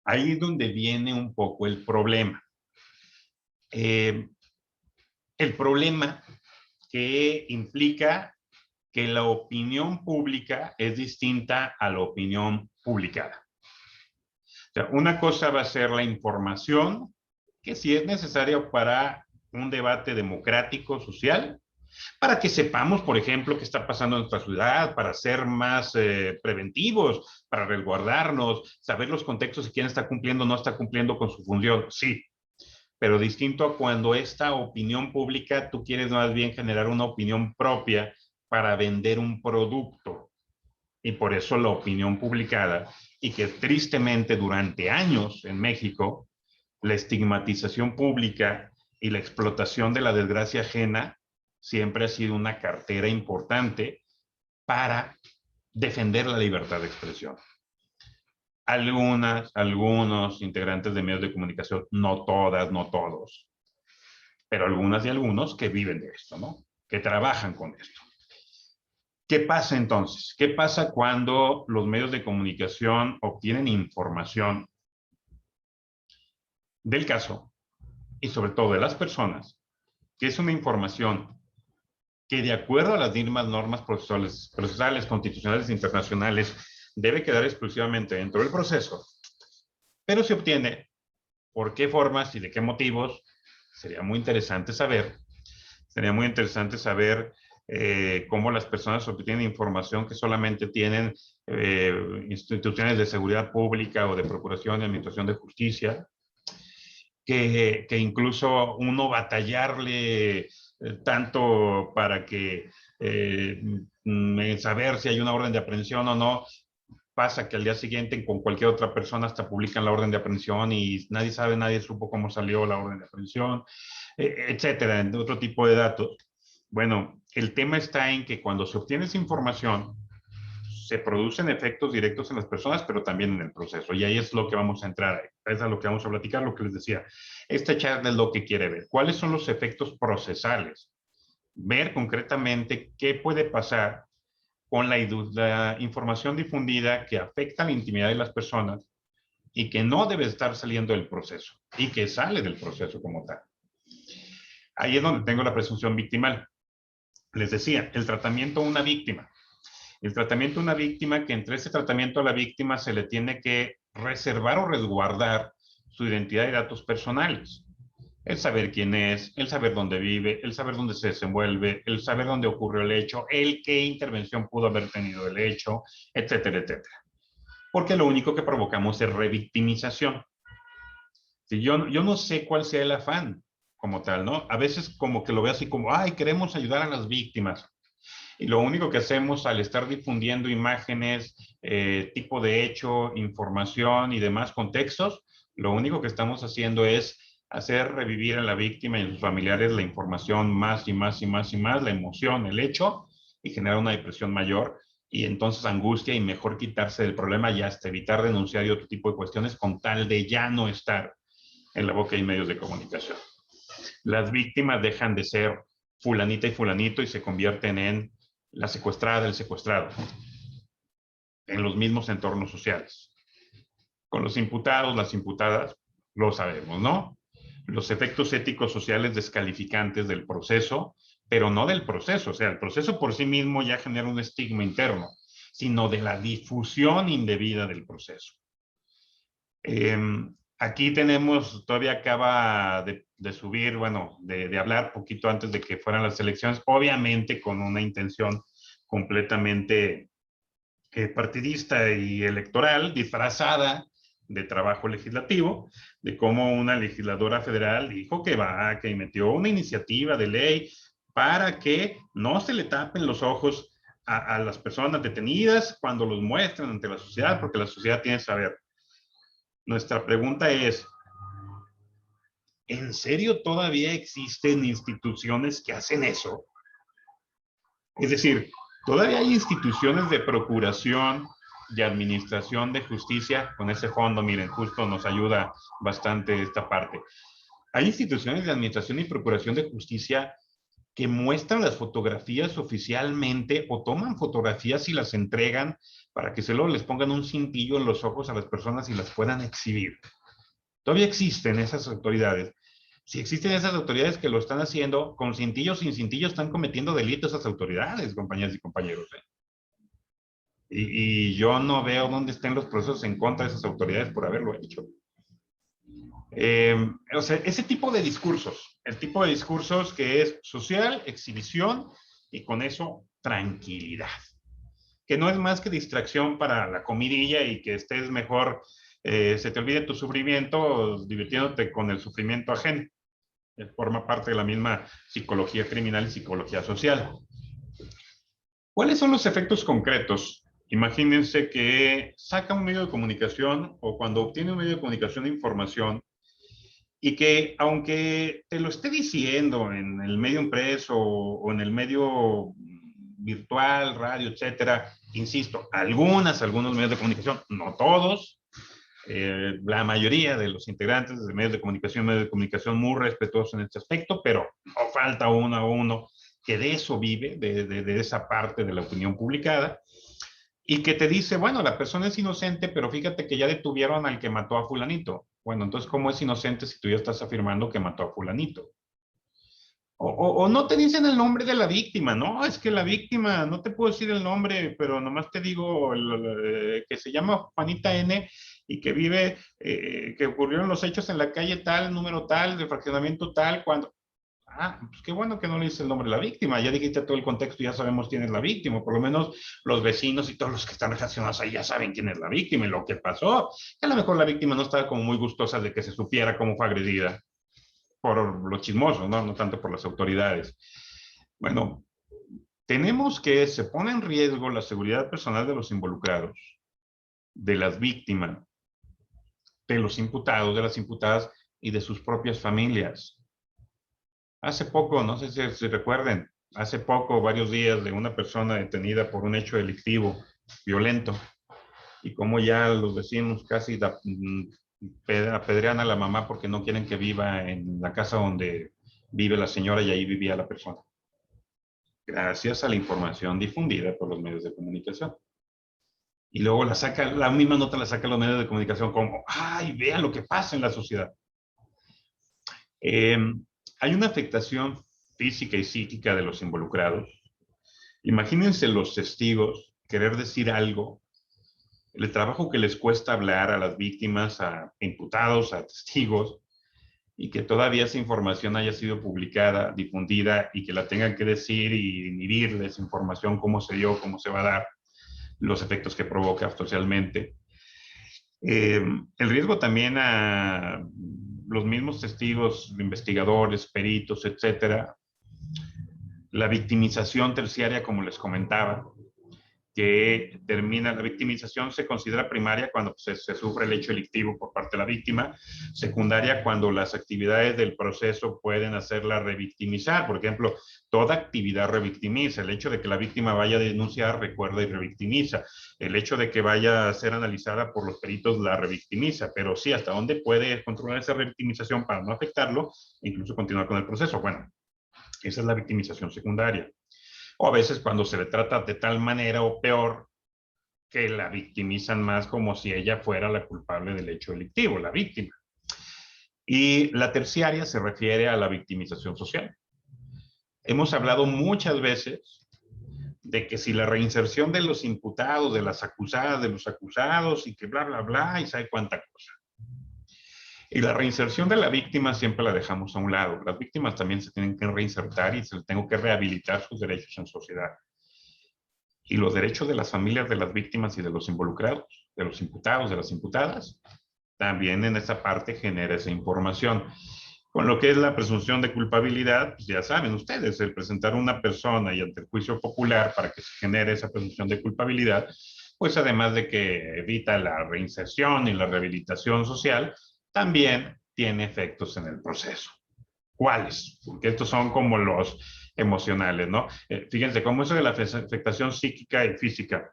Ahí es donde viene un poco el problema. El problema que implica que la opinión pública es distinta a la opinión publicada. O sea, una cosa va a ser la información, que sí es necesaria para un debate democrático, social, para que sepamos, por ejemplo, qué está pasando en nuestra ciudad, para ser más preventivos, para resguardarnos, saber los contextos y quién está cumpliendo o no está cumpliendo con su función, sí. Pero distinto a cuando esta opinión pública, tú quieres más bien generar una opinión propia para vender un producto. Y por eso la opinión publicada, y que tristemente durante años en México, la estigmatización pública y la explotación de la desgracia ajena siempre ha sido una cartera importante para defender la libertad de expresión. Algunos integrantes de medios de comunicación, no todas, no todos, pero algunas y algunos que viven de esto, ¿no? Que trabajan con esto. ¿Qué pasa entonces? ¿Qué pasa cuando los medios de comunicación obtienen información del caso y sobre todo de las personas, que es una información que de acuerdo a las mismas normas procesales, constitucionales e internacionales debe quedar exclusivamente dentro del proceso, pero se obtiene por qué formas y de qué motivos? Sería muy interesante saber. Sería muy interesante saber cómo las personas obtienen información que solamente tienen instituciones de seguridad pública o de procuración y administración de justicia, que incluso uno batallarle tanto para que saber si hay una orden de aprehensión o no, pasa que al día siguiente con cualquier otra persona hasta publican la orden de aprehensión y nadie sabe, nadie supo cómo salió la orden de aprehensión, etcétera, otro tipo de datos. Bueno, el tema está en que cuando se obtiene esa información, se producen efectos directos en las personas, pero también en el proceso. Y ahí es lo que vamos a entrar, es a lo que vamos a platicar, lo que les decía. Esta charla es lo que quiere ver. ¿Cuáles son los efectos procesales? Ver concretamente qué puede pasar con la información difundida que afecta la intimidad de las personas y que no debe estar saliendo del proceso y que sale del proceso como tal. Ahí es donde tengo la presunción victimal. Les decía, el tratamiento a una víctima. El tratamiento a una víctima, que entre ese tratamiento a la víctima se le tiene que reservar o resguardar su identidad y datos personales. El saber quién es, el saber dónde vive, el saber dónde se desenvuelve, el saber dónde ocurrió el hecho, el qué intervención pudo haber tenido el hecho, etcétera, etcétera. Porque lo único que provocamos es revictimización. Si yo no sé cuál sea el afán como tal, ¿no? A veces como que lo veo así como, ay, queremos ayudar a las víctimas. Y lo único que hacemos al estar difundiendo imágenes, tipo de hecho, información y demás contextos, lo único que estamos haciendo es hacer revivir a la víctima y a sus familiares la información más y más y más y más, la emoción, el hecho, y generar una depresión mayor y entonces angustia y mejor quitarse del problema y hasta evitar denunciar y otro tipo de cuestiones con tal de ya no estar en la boca y medios de comunicación. Las víctimas dejan de ser fulanita y fulanito y se convierten en la secuestrada del secuestrado, en los mismos entornos sociales. Con los imputados, las imputadas, lo sabemos, ¿no? Los efectos éticos sociales descalificantes del proceso, pero no del proceso, o sea, el proceso por sí mismo ya genera un estigma interno, sino de la difusión indebida del proceso. Aquí tenemos, todavía acaba de subir, bueno, de hablar poquito antes de que fueran las elecciones, obviamente con una intención completamente partidista y electoral, disfrazada de trabajo legislativo, de cómo una legisladora federal dijo que metió una iniciativa de ley para que no se le tapen los ojos a las personas detenidas cuando los muestran ante la sociedad, porque la sociedad tiene que saber. Nuestra pregunta es, ¿en serio todavía existen instituciones que hacen eso? Es decir, todavía hay instituciones de procuración y administración de justicia. Con ese fondo, miren, justo nos ayuda bastante esta parte. Hay instituciones de administración y procuración de justicia que muestran las fotografías oficialmente o toman fotografías y las entregan para que solo les pongan un cintillo en los ojos a las personas y las puedan exhibir. Todavía existen esas autoridades. Si existen esas autoridades que lo están haciendo, con cintillo o sin cintillo están cometiendo delitos esas autoridades, compañeras y compañeros. Y yo no veo dónde estén los procesos en contra de esas autoridades por haberlo hecho. O sea, ese tipo de discursos, el tipo de discursos que es social, exhibición y con eso tranquilidad, que no es más que distracción para la comidilla y que estés mejor, se te olvide tu sufrimiento divirtiéndote con el sufrimiento ajeno. Forma parte de la misma psicología criminal y psicología social. ¿Cuáles son los efectos concretos? Imagínense que saca un medio de comunicación o cuando obtiene un medio de comunicación de información y que aunque te lo esté diciendo en el medio impreso o en el medio virtual, radio, etcétera, insisto, algunos medios de comunicación, no todos, la mayoría de los integrantes de medios de comunicación muy respetuosos en este aspecto, pero no falta uno a uno que de eso vive, de esa parte de la opinión publicada, y que te dice, bueno, la persona es inocente, pero fíjate que ya detuvieron al que mató a fulanito. Bueno, entonces, ¿cómo es inocente si tú ya estás afirmando que mató a fulanito? O no te dicen el nombre de la víctima, no, es que la víctima, no te puedo decir el nombre, pero nomás te digo que se llama Juanita N y que vive, que ocurrieron los hechos en la calle tal, número tal, de fraccionamiento tal, cuando... Ah, pues qué bueno que no le dices el nombre de la víctima, ya dijiste todo el contexto, ya sabemos quién es la víctima, por lo menos los vecinos y todos los que están relacionados ahí ya saben quién es la víctima y lo que pasó. Que a lo mejor la víctima no estaba como muy gustosa de que se supiera cómo fue agredida por los chismosos, ¿no? No tanto por las autoridades. Bueno, tenemos que se pone en riesgo la seguridad personal de los involucrados, de las víctimas, de los imputados, de las imputadas y de sus propias familias. Hace poco, no sé si recuerden, hace poco, varios días, de una persona detenida por un hecho delictivo, violento, y como ya los vecinos casi apedrean a la mamá porque no quieren que viva en la casa donde vive la señora y ahí vivía la persona. Gracias a la información difundida por los medios de comunicación. Y luego la misma nota la saca los medios de comunicación como, ay, vean lo que pasa en la sociedad. Hay una afectación física y psíquica de los involucrados. Imagínense los testigos querer decir algo, el trabajo que les cuesta hablar a las víctimas, a imputados, a testigos, y que todavía esa información haya sido publicada, difundida, y que la tengan que decir y inhibirles información, cómo se dio, cómo se va a dar, los efectos que provoca socialmente. El riesgo también a los mismos testigos, investigadores, peritos, etcétera, la victimización terciaria, como les comentaba, que termina, la victimización se considera primaria cuando se sufre el hecho delictivo por parte de la víctima, secundaria cuando las actividades del proceso pueden hacerla revictimizar. Por ejemplo, toda actividad revictimiza. El hecho de que la víctima vaya a denunciar, recuerda y revictimiza. El hecho de que vaya a ser analizada por los peritos la revictimiza. Pero sí, ¿hasta dónde puede controlar esa revictimización para no afectarlo e incluso continuar con el proceso? Bueno, esa es la victimización secundaria. O a veces cuando se le trata de tal manera o peor que la victimizan más como si ella fuera la culpable del hecho delictivo, la víctima. Y la terciaria se refiere a la victimización social. Hemos hablado muchas veces de que si la reinserción de los imputados, de las acusadas, de los acusados y que bla, bla, bla, y sabe cuánta cosa. Y la reinserción de la víctima siempre la dejamos a un lado. Las víctimas también se tienen que reinsertar y se les tiene que rehabilitar sus derechos en sociedad. Y los derechos de las familias de las víctimas y de los involucrados, de los imputados, de las imputadas, también en esa parte genera esa información. Con lo que es la presunción de culpabilidad, pues ya saben ustedes, el presentar a una persona y ante el juicio popular para que se genere esa presunción de culpabilidad, pues además de que evita la reinserción y la rehabilitación social, también tiene efectos en el proceso. ¿Cuáles? Porque estos son como los emocionales, ¿no? Fíjense, cómo eso de la afectación psíquica y física.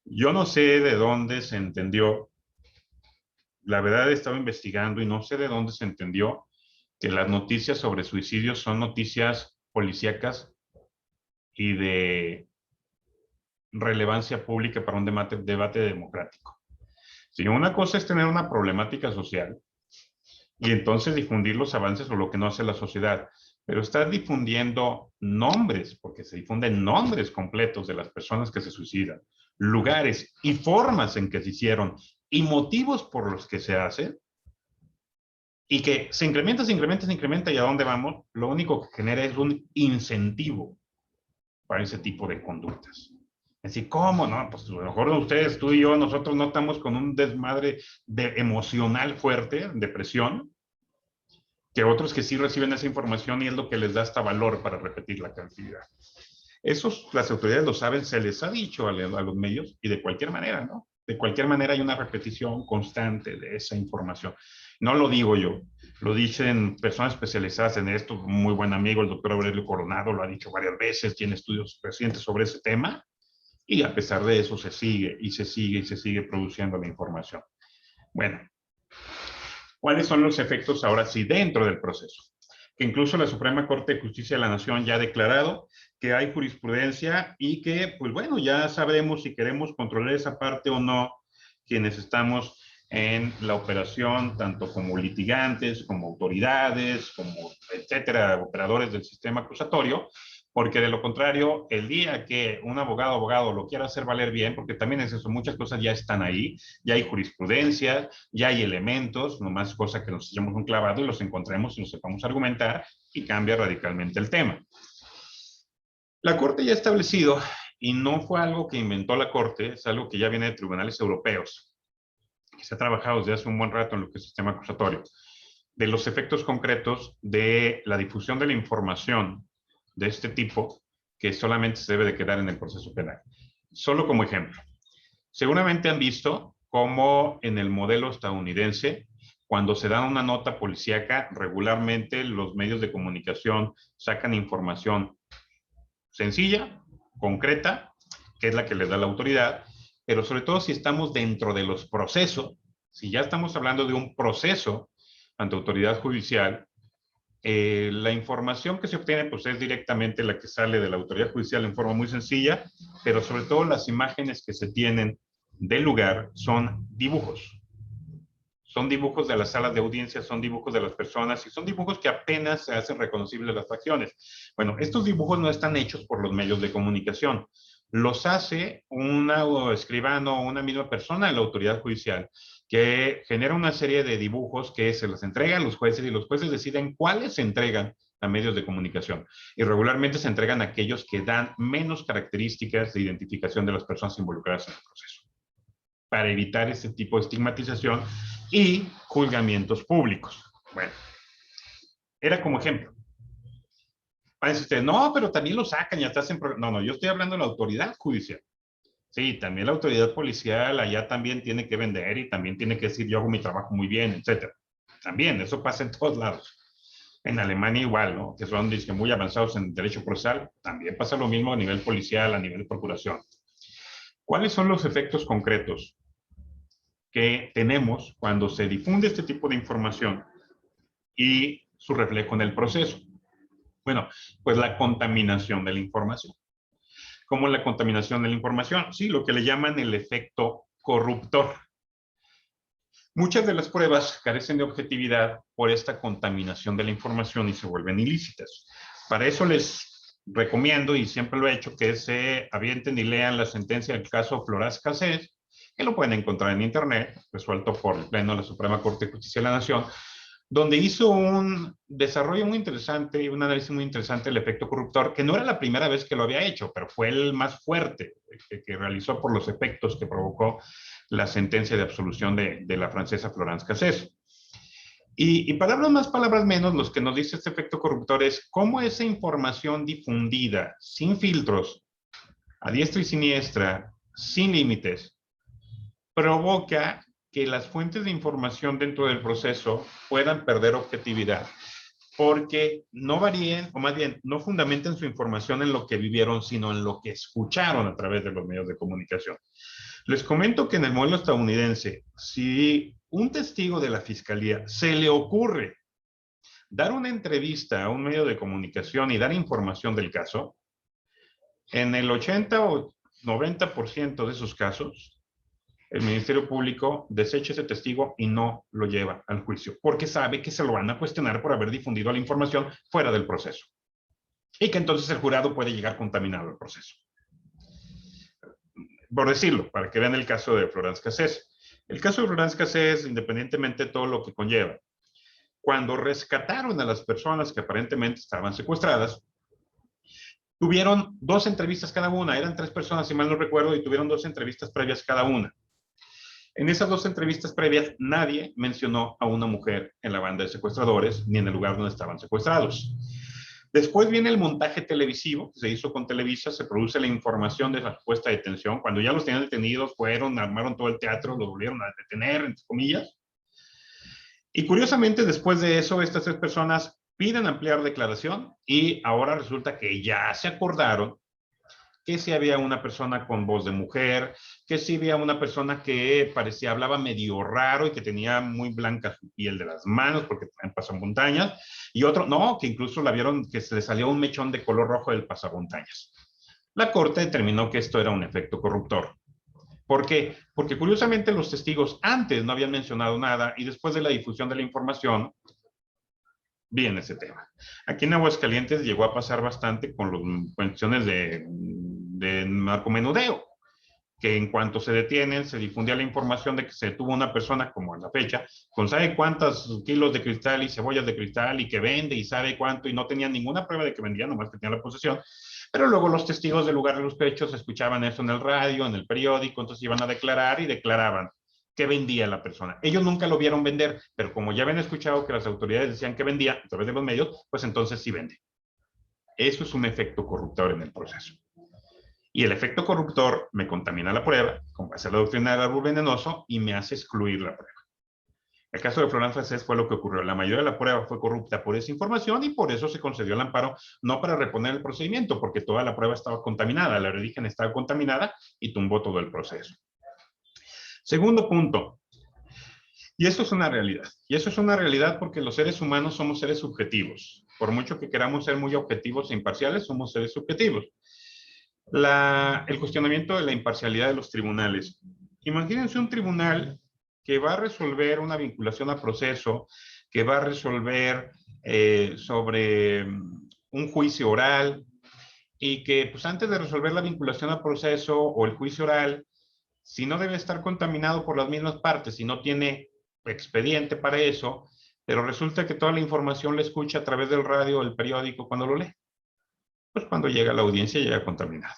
Yo no sé de dónde se entendió, la verdad he estado investigando y no sé de dónde se entendió que las noticias sobre suicidios son noticias policíacas y de relevancia pública para un debate democrático. Si una cosa es tener una problemática social y entonces difundir los avances o lo que no hace la sociedad, pero estar difundiendo nombres, porque se difunden nombres completos de las personas que se suicidan, lugares y formas en que se hicieron y motivos por los que se hacen, y que se incrementa, se incrementa, se incrementa, y a dónde vamos, lo único que genera es un incentivo para ese tipo de conductas. Es decir, ¿cómo? No, pues a lo mejor ustedes, tú y yo, nosotros no estamos con un desmadre emocional fuerte, depresión, que otros que sí reciben esa información y es lo que les da hasta valor para repetir la cantidad. Esos, las autoridades lo saben, se les ha dicho a los medios y de cualquier manera, ¿no? De cualquier manera hay una repetición constante de esa información. No lo digo yo, lo dicen personas especializadas en esto, un muy buen amigo, el doctor Aurelio Coronado, lo ha dicho varias veces, tiene estudios recientes sobre ese tema, y a pesar de eso se sigue y se sigue y se sigue produciendo la información. Bueno, ¿cuáles son los efectos ahora sí dentro del proceso? Que incluso la Suprema Corte de Justicia de la Nación ya ha declarado que hay jurisprudencia y que, pues bueno, ya sabremos si queremos controlar esa parte o no, quienes estamos en la operación, tanto como litigantes, como autoridades, como etcétera, operadores del sistema acusatorio, porque de lo contrario, el día que un abogado lo quiera hacer valer bien, porque también es eso, muchas cosas ya están ahí, ya hay jurisprudencia, ya hay elementos, nomás cosa que nos echemos un clavado y los encontremos y los sepamos argumentar y cambia radicalmente el tema. La Corte ya ha establecido, y no fue algo que inventó la Corte, es algo que ya viene de tribunales europeos, que se ha trabajado desde hace un buen rato en lo que es el sistema acusatorio, de los efectos concretos de la difusión de la información de este tipo que solamente se debe de quedar en el proceso penal. Solo como ejemplo, seguramente han visto cómo en el modelo estadounidense, cuando se da una nota policíaca, regularmente los medios de comunicación sacan información sencilla, concreta, que es la que les da la autoridad, pero sobre todo si estamos dentro de los procesos, si ya estamos hablando de un proceso ante autoridad judicial, la información que se obtiene pues es directamente la que sale de la autoridad judicial en forma muy sencilla, pero sobre todo las imágenes que se tienen del lugar son dibujos. Son dibujos de las salas de audiencia, son dibujos de las personas y son dibujos que apenas se hacen reconocibles las facciones. Bueno, estos dibujos no están hechos por los medios de comunicación. Los hace una escribano o una misma persona de la autoridad judicial que genera una serie de dibujos que se los entrega a los jueces y los jueces deciden cuáles se entregan a medios de comunicación. Y regularmente se entregan a aquellos que dan menos características de identificación de las personas involucradas en el proceso, para evitar ese tipo de estigmatización y juzgamientos públicos. Bueno, era como ejemplo. Parece usted, no, pero también lo sacan y hasta hacen... No, yo estoy hablando de la autoridad judicial. Sí, también la autoridad policial allá también tiene que vender y también tiene que decir yo hago mi trabajo muy bien, etcétera. También, eso pasa en todos lados. En Alemania igual, ¿no? Que son dicen, muy avanzados en derecho procesal, también pasa lo mismo a nivel policial, a nivel de procuración. ¿Cuáles son los efectos concretos que tenemos cuando se difunde este tipo de información y su reflejo en el proceso? Bueno, pues la contaminación de la información. ¿Cómo la contaminación de la información? Sí, lo que le llaman el efecto corruptor. Muchas de las pruebas carecen de objetividad por esta contaminación de la información y se vuelven ilícitas. Para eso les recomiendo, y siempre lo he hecho, que se avienten y lean la sentencia del caso Floraz Cassés, que lo pueden encontrar en internet, resuelto por el Pleno de la Suprema Corte de Justicia de la Nación, donde hizo un desarrollo muy interesante y un análisis muy interesante del efecto corruptor, que no era la primera vez que lo había hecho, pero fue el más fuerte que realizó por los efectos que provocó la sentencia de absolución de la francesa Florence Cassés. Y palabras más, palabras menos, lo que nos dice este efecto corruptor es cómo esa información difundida, sin filtros, a diestra y siniestra, sin límites, provoca que las fuentes de información dentro del proceso puedan perder objetividad, porque no varíen, o más bien, no fundamenten su información en lo que vivieron, sino en lo que escucharon a través de los medios de comunicación. Les comento que en el modelo estadounidense, si un testigo de la fiscalía se le ocurre dar una entrevista a un medio de comunicación y dar información del caso, en el 80 o 90% de esos casos, el Ministerio Público desecha ese testigo y no lo lleva al juicio, porque sabe que se lo van a cuestionar por haber difundido la información fuera del proceso. Y que entonces el jurado puede llegar contaminado al proceso. Por decirlo, para que vean el caso de Florence Cassés. El caso de Florence Cassés, independientemente de todo lo que conlleva, cuando rescataron a las personas que aparentemente estaban secuestradas, tuvieron 2 entrevistas cada una. Eran 3 personas, si mal no recuerdo, y tuvieron 2 entrevistas previas cada una. En esas 2 entrevistas previas, nadie mencionó a una mujer en la banda de secuestradores ni en el lugar donde estaban secuestrados. Después viene el montaje televisivo que se hizo con Televisa, se produce la información de la supuesta detención. Cuando ya los tenían detenidos, fueron, armaron todo el teatro, los volvieron a detener, entre comillas. Y curiosamente, después de eso, estas 3 personas piden ampliar declaración y ahora resulta que ya se acordaron que si había una persona con voz de mujer, que si había una persona que parecía, hablaba medio raro y que tenía muy blanca su piel de las manos porque también pasamontañas, y otro, no, que incluso la vieron que se le salió un mechón de color rojo del pasamontañas. La corte determinó que esto era un efecto corruptor. ¿Por qué? Porque curiosamente los testigos antes no habían mencionado nada y después de la difusión de la información, viene ese tema. Aquí en Aguascalientes llegó a pasar bastante con las cuestiones de narcomenudeo, que en cuanto se detienen, se difundía la información de que se detuvo una persona, como en la fecha, con sabe cuántos kilos de cristal y cebollas de cristal y que vende y sabe cuánto, y no tenía ninguna prueba de que vendía, nomás que tenía la posesión. Pero luego los testigos del lugar de los hechos escuchaban eso en el radio, en el periódico, entonces iban a declarar y declaraban que vendía la persona. Ellos nunca lo vieron vender, pero como ya habían escuchado que las autoridades decían que vendía a través de los medios, pues entonces sí vende. Eso es un efecto corruptor en el proceso. Y el efecto corruptor me contamina la prueba, con base a la doctrina del árbol venenoso, y me hace excluir la prueba. El caso de Florent Francés fue lo que ocurrió. La mayoría de la prueba fue corrupta por esa información y por eso se concedió el amparo, no para reponer el procedimiento, porque toda la prueba estaba contaminada, la origen estaba contaminada y tumbó todo el proceso. Segundo punto, y esto es una realidad. Y eso es una realidad porque los seres humanos somos seres subjetivos. Por mucho que queramos ser muy objetivos e imparciales, somos seres subjetivos. El cuestionamiento de la imparcialidad de los tribunales. Imagínense un tribunal que va a resolver una vinculación a proceso, que va a resolver sobre un juicio oral y que pues antes de resolver la vinculación a proceso o el juicio oral, si no debe estar contaminado por las mismas partes, si no tiene expediente para eso, pero resulta que toda la información la escucha a través del radio o el periódico cuando lo lee, pues cuando llega a la audiencia llega contaminado.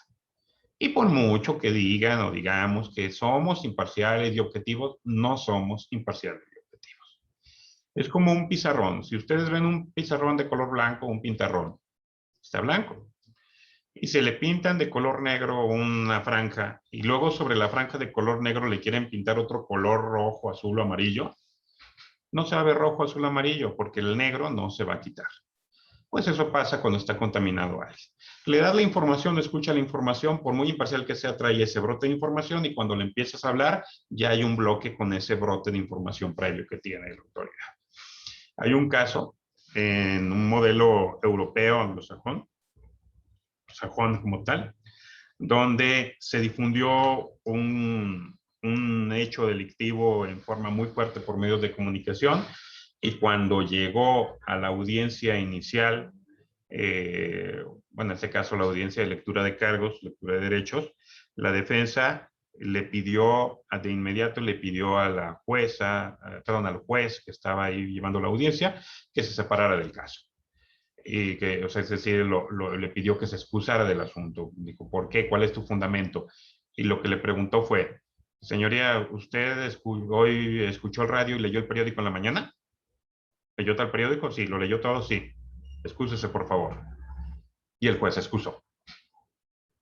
Y por mucho que digan o digamos que somos imparciales y objetivos, no somos imparciales y objetivos. Es como un pizarrón. Si ustedes ven un pizarrón de color blanco, un pintarrón, está blanco. Y se le pintan de color negro una franja, y luego sobre la franja de color negro le quieren pintar otro color rojo, azul o amarillo, no se va a ver rojo, azul o amarillo, porque el negro no se va a quitar. Pues eso pasa cuando está contaminado alguien. Le das la información, escucha la información, por muy imparcial que sea, trae ese brote de información y cuando le empiezas a hablar, ya hay un bloque con ese brote de información previo que tiene la autoridad. Hay un caso en un modelo europeo anglosajón, sajón como tal, donde se difundió un hecho delictivo en forma muy fuerte por medios de comunicación y cuando llegó a la audiencia inicial, bueno, en este caso la audiencia de lectura de cargos, lectura de derechos, la defensa le pidió, de inmediato le pidió a la jueza, perdón, al juez que estaba ahí llevando la audiencia, que se separara del caso. Y que, o sea, es decir, le pidió que se excusara del asunto. Dijo, ¿por qué? ¿Cuál es tu fundamento? Y lo que le preguntó fue, señoría, ¿usted hoy escuchó el radio y leyó el periódico en la mañana? ¿Leyó tal periódico? Sí, lo leyó todo, sí. Excúsese, por favor. Y el juez se excusó.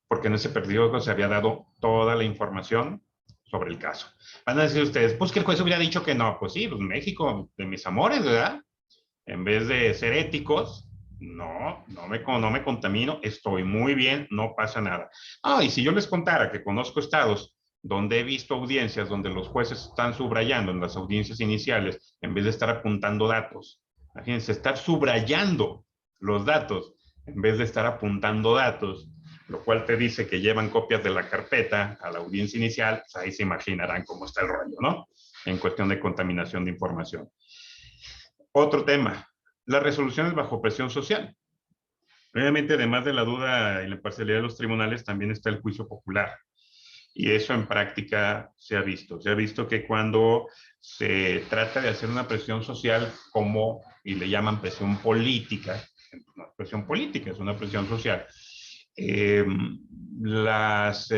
Porque en ese periódico se había dado toda la información sobre el caso. Van a decir ustedes, pues que el juez hubiera dicho que no. Pues sí, pues México, de mis amores, ¿verdad? En vez de ser éticos, no me contamino, estoy muy bien, no pasa nada. Y si yo les contara que conozco estados donde he visto audiencias donde los jueces están subrayando en las audiencias iniciales, en vez de estar apuntando datos, imagínense, estar subrayando los datos en vez de estar apuntando datos, lo cual te dice que llevan copias de la carpeta a la audiencia inicial, pues ahí se imaginarán cómo está el rollo, ¿no? En cuestión de contaminación de información. Otro tema, las resoluciones bajo presión social. Obviamente, además de la duda y la imparcialidad de los tribunales, también está el juicio popular. Y eso en práctica se ha visto. Se ha visto que cuando se trata de hacer una presión social como, y le llaman presión política, no es presión política, es una presión social, eh, las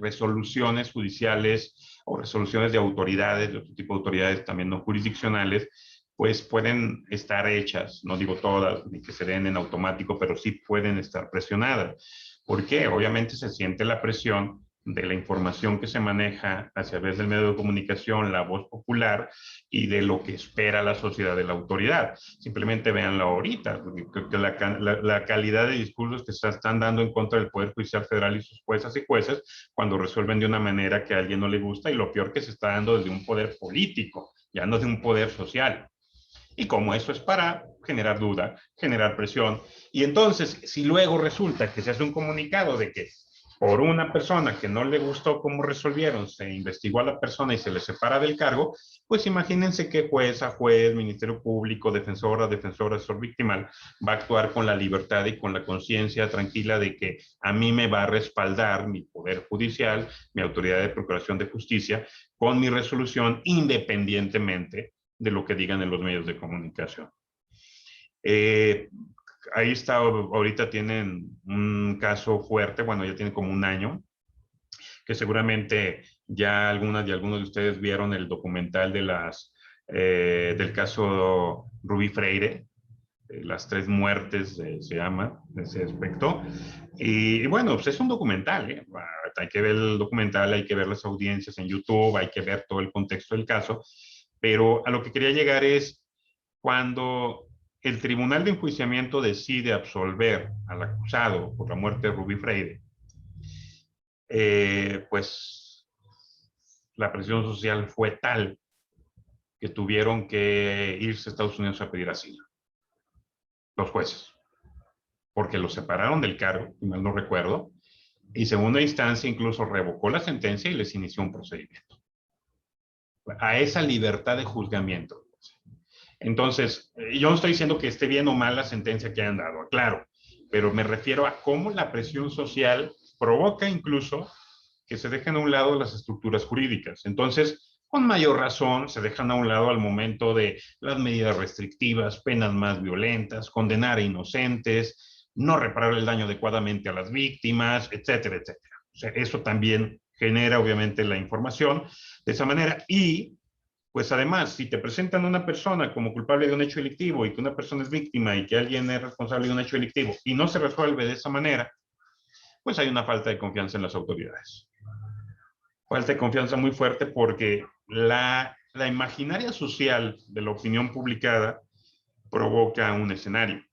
resoluciones judiciales o resoluciones de autoridades, de otro tipo de autoridades también no jurisdiccionales, pues pueden estar hechas, no digo todas, ni que se den en automático, pero sí pueden estar presionadas. ¿Por qué? Obviamente se siente la presión de la información que se maneja a través del medio de comunicación, la voz popular, y de lo que espera la sociedad de la autoridad. Simplemente véanlo ahorita, que la calidad de discursos que se están dando en contra del Poder Judicial Federal y sus juezas y jueces cuando resuelven de una manera que a alguien no le gusta, y lo peor que se está dando desde un poder político, ya no de un poder social. Y como eso es para generar duda, generar presión, y entonces si luego resulta que se hace un comunicado de que por una persona que no le gustó cómo resolvieron, se investigó a la persona y se le separa del cargo, pues imagínense que jueza, juez, Ministerio Público, defensora, asesor victimal, va a actuar con la libertad y con la conciencia tranquila de que a mí me va a respaldar mi poder judicial, mi autoridad de procuración de justicia, con mi resolución independientemente de lo que digan en los medios de comunicación. Ahí está, ahorita tienen un caso fuerte, bueno, ya tiene como un año, que seguramente ya algunos de ustedes vieron el documental del caso Rubí Freire, las 3 muertes, se llama, ese aspecto. Y bueno, pues es un documental, ¿eh? Hay que ver el documental, hay que ver las audiencias en YouTube, hay que ver todo el contexto del caso, pero a lo que quería llegar es cuando el Tribunal de Enjuiciamiento decide absolver al acusado por la muerte de Rubí Freire, pues la presión social fue tal que tuvieron que irse a Estados Unidos a pedir asilo, los jueces, porque los separaron del cargo, si mal no recuerdo, y segunda instancia incluso revocó la sentencia y les inició un procedimiento. A esa libertad de juzgamiento. Entonces, yo no estoy diciendo que esté bien o mal la sentencia que hayan dado, claro, pero me refiero a cómo la presión social provoca incluso que se dejen a un lado las estructuras jurídicas. Entonces, con mayor razón, se dejan a un lado al momento de las medidas restrictivas, penas más violentas, condenar a inocentes, no reparar el daño adecuadamente a las víctimas, etcétera, etcétera. O sea, eso también genera, obviamente, la información de esa manera. Y pues además, si te presentan a una persona como culpable de un hecho delictivo y que una persona es víctima y que alguien es responsable de un hecho delictivo y no se resuelve de esa manera, pues hay una falta de confianza en las autoridades. Falta de confianza muy fuerte porque la imaginaria social de la opinión publicada provoca un escenario,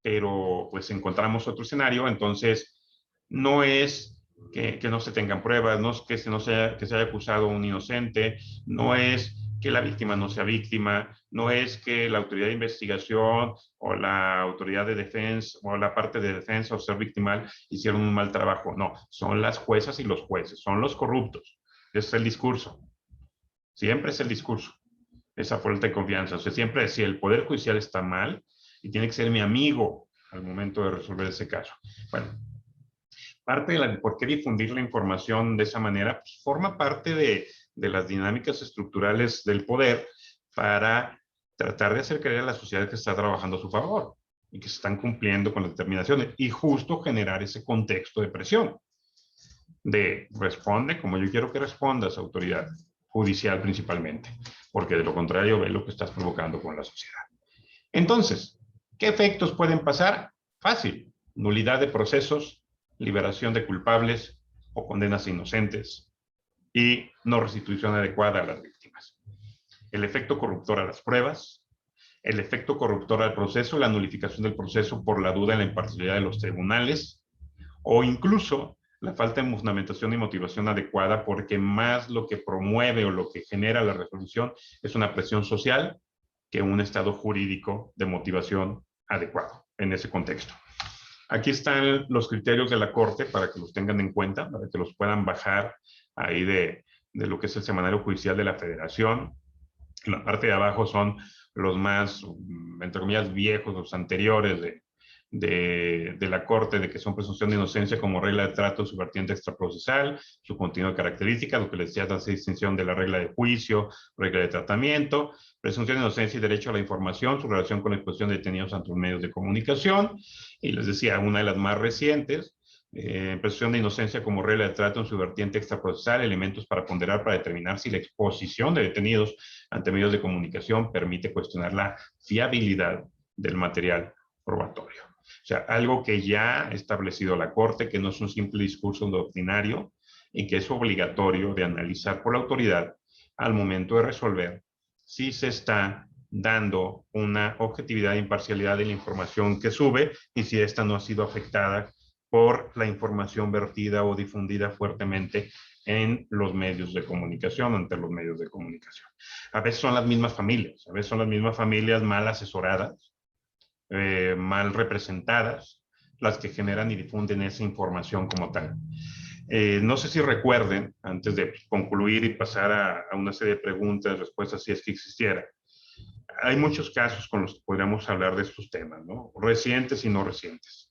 pero pues encontramos otro escenario, entonces no es que no se tengan pruebas, no es que se haya acusado a un inocente, no es que la víctima no sea víctima, no es que la autoridad de investigación o la autoridad de defensa o la parte de defensa o ser victimal hicieron un mal trabajo, no, son las juezas y los jueces, son los corruptos, ese es el discurso, siempre es el discurso, esa falta de confianza, o sea, siempre si el Poder Judicial está mal y tiene que ser mi amigo al momento de resolver ese caso. Bueno, parte de por qué difundir la información de esa manera, pues, forma parte de las dinámicas estructurales del poder para tratar de hacer creer a la sociedad que está trabajando a su favor y que se están cumpliendo con las determinaciones y justo generar ese contexto de presión de responde como yo quiero que respondas, autoridad judicial principalmente, porque de lo contrario ve lo que estás provocando con la sociedad. Entonces, ¿qué efectos pueden pasar? Fácil, nulidad de procesos, liberación de culpables o condenas inocentes y no restitución adecuada a las víctimas. El efecto corruptor a las pruebas, el efecto corruptor al proceso, la nulificación del proceso por la duda en la imparcialidad de los tribunales o incluso la falta de fundamentación y motivación adecuada porque más lo que promueve o lo que genera la resolución es una presión social que un estado jurídico de motivación adecuado en ese contexto. Aquí están los criterios de la Corte para que los tengan en cuenta, para que los puedan bajar ahí de lo que es el Semanario Judicial de la Federación. En la parte de abajo son los más, entre comillas, viejos, los anteriores de la Corte de que son presunción de inocencia como regla de trato, su vertiente extraprocesal, su contenido de características, lo que les decía, la distinción de la regla de juicio, regla de tratamiento, presunción de inocencia y derecho a la información, su relación con la exposición de detenidos ante los medios de comunicación, y les decía, una de las más recientes, presunción de inocencia como regla de trato en su vertiente extraprocesal, elementos para ponderar para determinar si la exposición de detenidos ante medios de comunicación permite cuestionar la fiabilidad del material probatorio. O sea, algo que ya ha establecido la Corte, que no es un simple discurso doctrinario y que es obligatorio de analizar por la autoridad al momento de resolver si se está dando una objetividad e imparcialidad de la información que sube y si esta no ha sido afectada por la información vertida o difundida fuertemente en los medios de comunicación, ante los medios de comunicación. A veces son las mismas familias, a veces son las mismas familias mal asesoradas, mal representadas, las que generan y difunden esa información como tal. No sé si recuerden, antes de concluir y pasar a una serie de preguntas, respuestas, si es que existiera, hay muchos casos con los que podríamos hablar de estos temas, ¿no? Recientes y no recientes.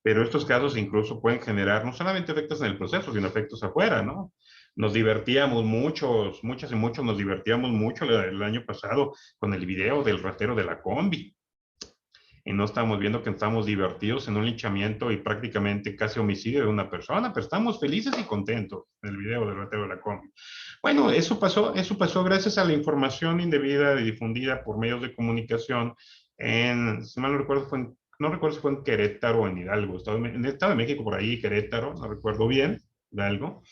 Pero estos casos incluso pueden generar no solamente efectos en el proceso, sino efectos afuera, ¿no? Nos divertíamos muchas y muchos nos divertíamos mucho el año pasado con el video del ratero de la combi. Y no estamos viendo que estamos divertidos en un linchamiento y prácticamente casi homicidio de una persona, pero estamos felices y contentos en el video del ratero de la combi. Bueno, eso pasó gracias a la información indebida y difundida por medios de comunicación si mal no recuerdo, no recuerdo si fue en Querétaro o en Hidalgo, en el Estado de México, por ahí, Querétaro, no recuerdo bien, Hidalgo.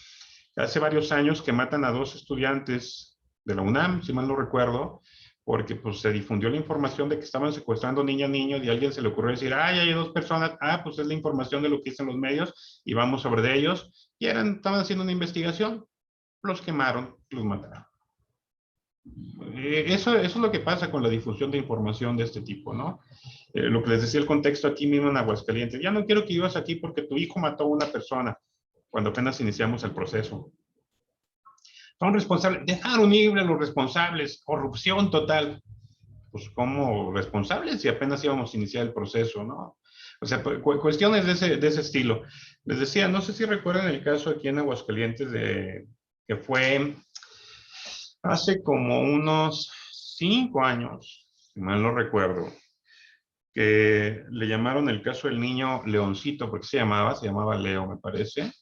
Hace varios años que matan a 2 estudiantes de la UNAM, si mal no recuerdo, porque pues se difundió la información de que estaban secuestrando niñas, niños, y a alguien se le ocurrió decir, ay, hay 2 personas, pues es la información de lo que dicen los medios, y vamos sobre ellos, y estaban haciendo una investigación, los quemaron, los mataron. Eso es lo que pasa con la difusión de información de este tipo, ¿no? Lo que les decía el contexto aquí mismo en Aguascalientes, ya no quiero que vivas aquí porque tu hijo mató a una persona, cuando apenas iniciamos el proceso. Son responsables, dejaron libre a los responsables, corrupción total. Pues como responsables y apenas íbamos a iniciar el proceso, ¿no? O sea, cuestiones de ese estilo. Les decía, no sé si recuerdan el caso aquí en Aguascalientes que fue hace como unos 5 años, si mal no recuerdo, que le llamaron el caso del niño Leoncito, porque se llamaba Leo, me parece,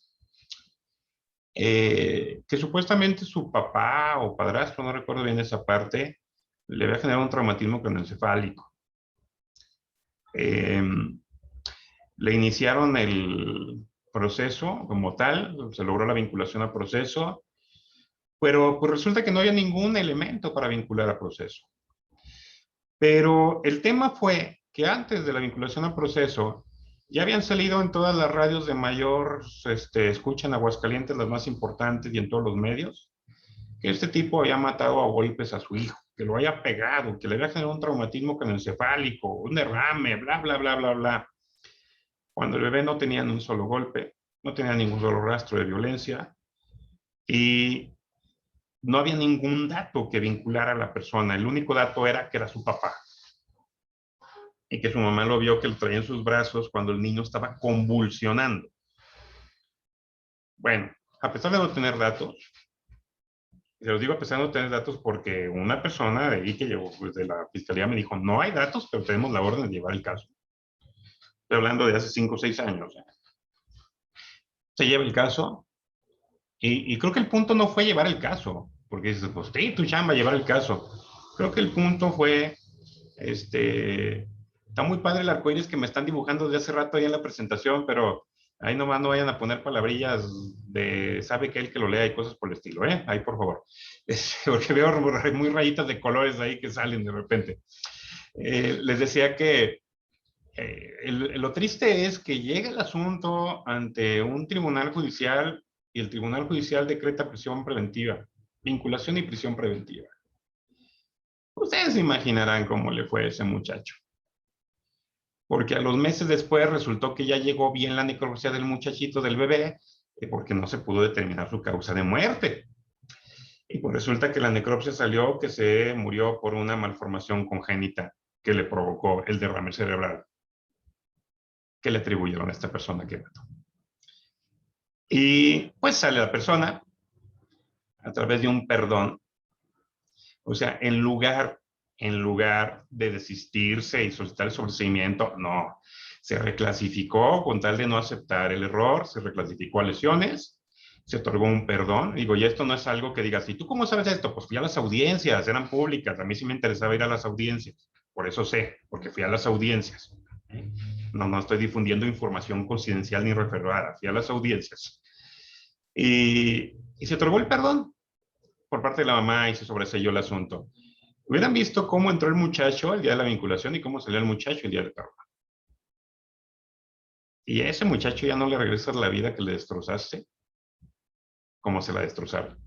que supuestamente su papá o padrastro, no recuerdo bien esa parte, le había generado un traumatismo craneoencefálico. Le iniciaron el proceso como tal, se logró la vinculación al proceso, pero pues resulta que no había ningún elemento para vincular al proceso. Pero el tema fue que antes de la vinculación al proceso, ya habían salido en todas las radios de mayor escucha en Aguascalientes, las más importantes y en todos los medios, que este tipo había matado a golpes a su hijo, que lo había pegado, que le había generado un traumatismo craneoencefálico, un derrame, bla, bla, bla, bla, bla. Cuando el bebé no tenía ni un solo golpe, no tenía ningún solo rastro de violencia y no había ningún dato que vinculara a la persona. El único dato era que era su papá y que su mamá lo vio que lo traía en sus brazos cuando el niño estaba convulsionando. Bueno, a pesar de no tener datos, y se los digo a pesar de no tener datos porque una persona de ahí que llegó desde la fiscalía me dijo, no hay datos, pero tenemos la orden de llevar el caso. Estoy hablando de hace 5 o 6 años. Se lleva el caso y creo que el punto no fue llevar el caso, porque dices, pues sí, tu chamba llevar el caso. Creo que el punto fue, está muy padre el arcoíris que me están dibujando desde hace rato ahí en la presentación, pero ahí nomás no vayan a poner palabrillas de sabe que él que lo lea y cosas por el estilo, ¿eh? Ahí, por favor. Porque veo muy rayitas de colores ahí que salen de repente. Les decía que lo triste es que llega el asunto ante un tribunal judicial y el tribunal judicial decreta prisión preventiva, vinculación y prisión preventiva. Ustedes se imaginarán cómo le fue a ese muchacho. Porque a los meses después resultó que ya llegó bien la necropsia del muchachito, del bebé, porque no se pudo determinar su causa de muerte. Y pues resulta que la necropsia salió que se murió por una malformación congénita que le provocó el derrame cerebral. que le atribuyeron a esta persona que mató. Y pues sale la persona a través de un perdón. O sea, en lugar de desistirse y solicitar el sobreseimiento, no. Se reclasificó con tal de no aceptar el error, se reclasificó a lesiones, se otorgó un perdón. Digo, y esto no es algo que digas, ¿y tú cómo sabes esto? Pues fui a las audiencias, eran públicas, a mí sí me interesaba ir a las audiencias. Por eso sé, porque fui a las audiencias. No estoy difundiendo información confidencial ni referada, fui a las audiencias. Y se otorgó el perdón por parte de la mamá y se sobreselló el asunto. Hubieran visto cómo entró el muchacho el día de la vinculación y cómo salió el muchacho el día del perdón. Y a ese muchacho ya no le regresas la vida que le destrozaste como se la destrozaron.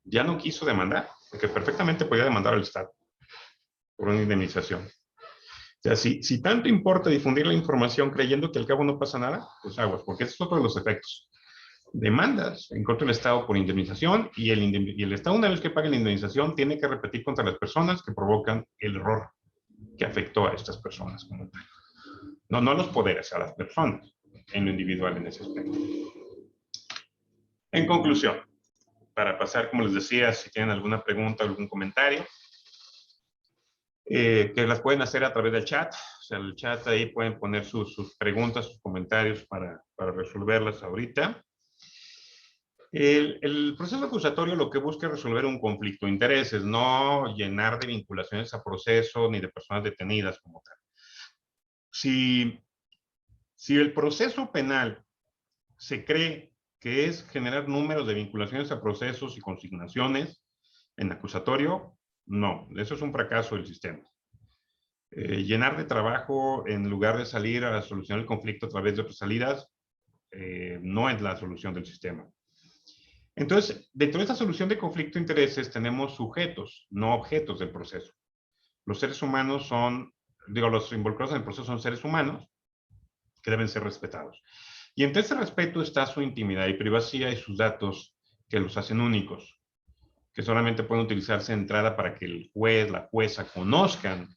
Ya no quiso demandar, porque perfectamente podía demandar al Estado por una indemnización. O sea, si tanto importa difundir la información creyendo que al cabo no pasa nada, pues aguas, porque ese es otro de los efectos. Demandas en contra del Estado por indemnización y el Estado, una vez que pague la indemnización, tiene que repetir contra las personas que provocan el error que afectó a estas personas como tal. No a los poderes, a las personas en lo individual en ese aspecto. En conclusión, para pasar, como les decía, si tienen alguna pregunta, algún comentario, que las pueden hacer a través del chat. O sea, el chat ahí pueden poner sus preguntas, sus comentarios para resolverlas ahorita. El proceso acusatorio lo que busca es resolver un conflicto de intereses, no llenar de vinculaciones a proceso ni de personas detenidas como tal. Si el proceso penal se cree que es generar números de vinculaciones a procesos y consignaciones en acusatorio, no, eso es un fracaso del sistema. Llenar de trabajo en lugar de salir a solucionar el conflicto a través de otras salidas, no es la solución del sistema. Entonces, dentro de esta solución de conflicto de intereses tenemos sujetos, no objetos del proceso. Los seres humanos los involucrados en el proceso son seres humanos que deben ser respetados. Y entre ese respeto está su intimidad y privacidad y sus datos que los hacen únicos, que solamente pueden utilizarse de entrada para que el juez, la jueza conozcan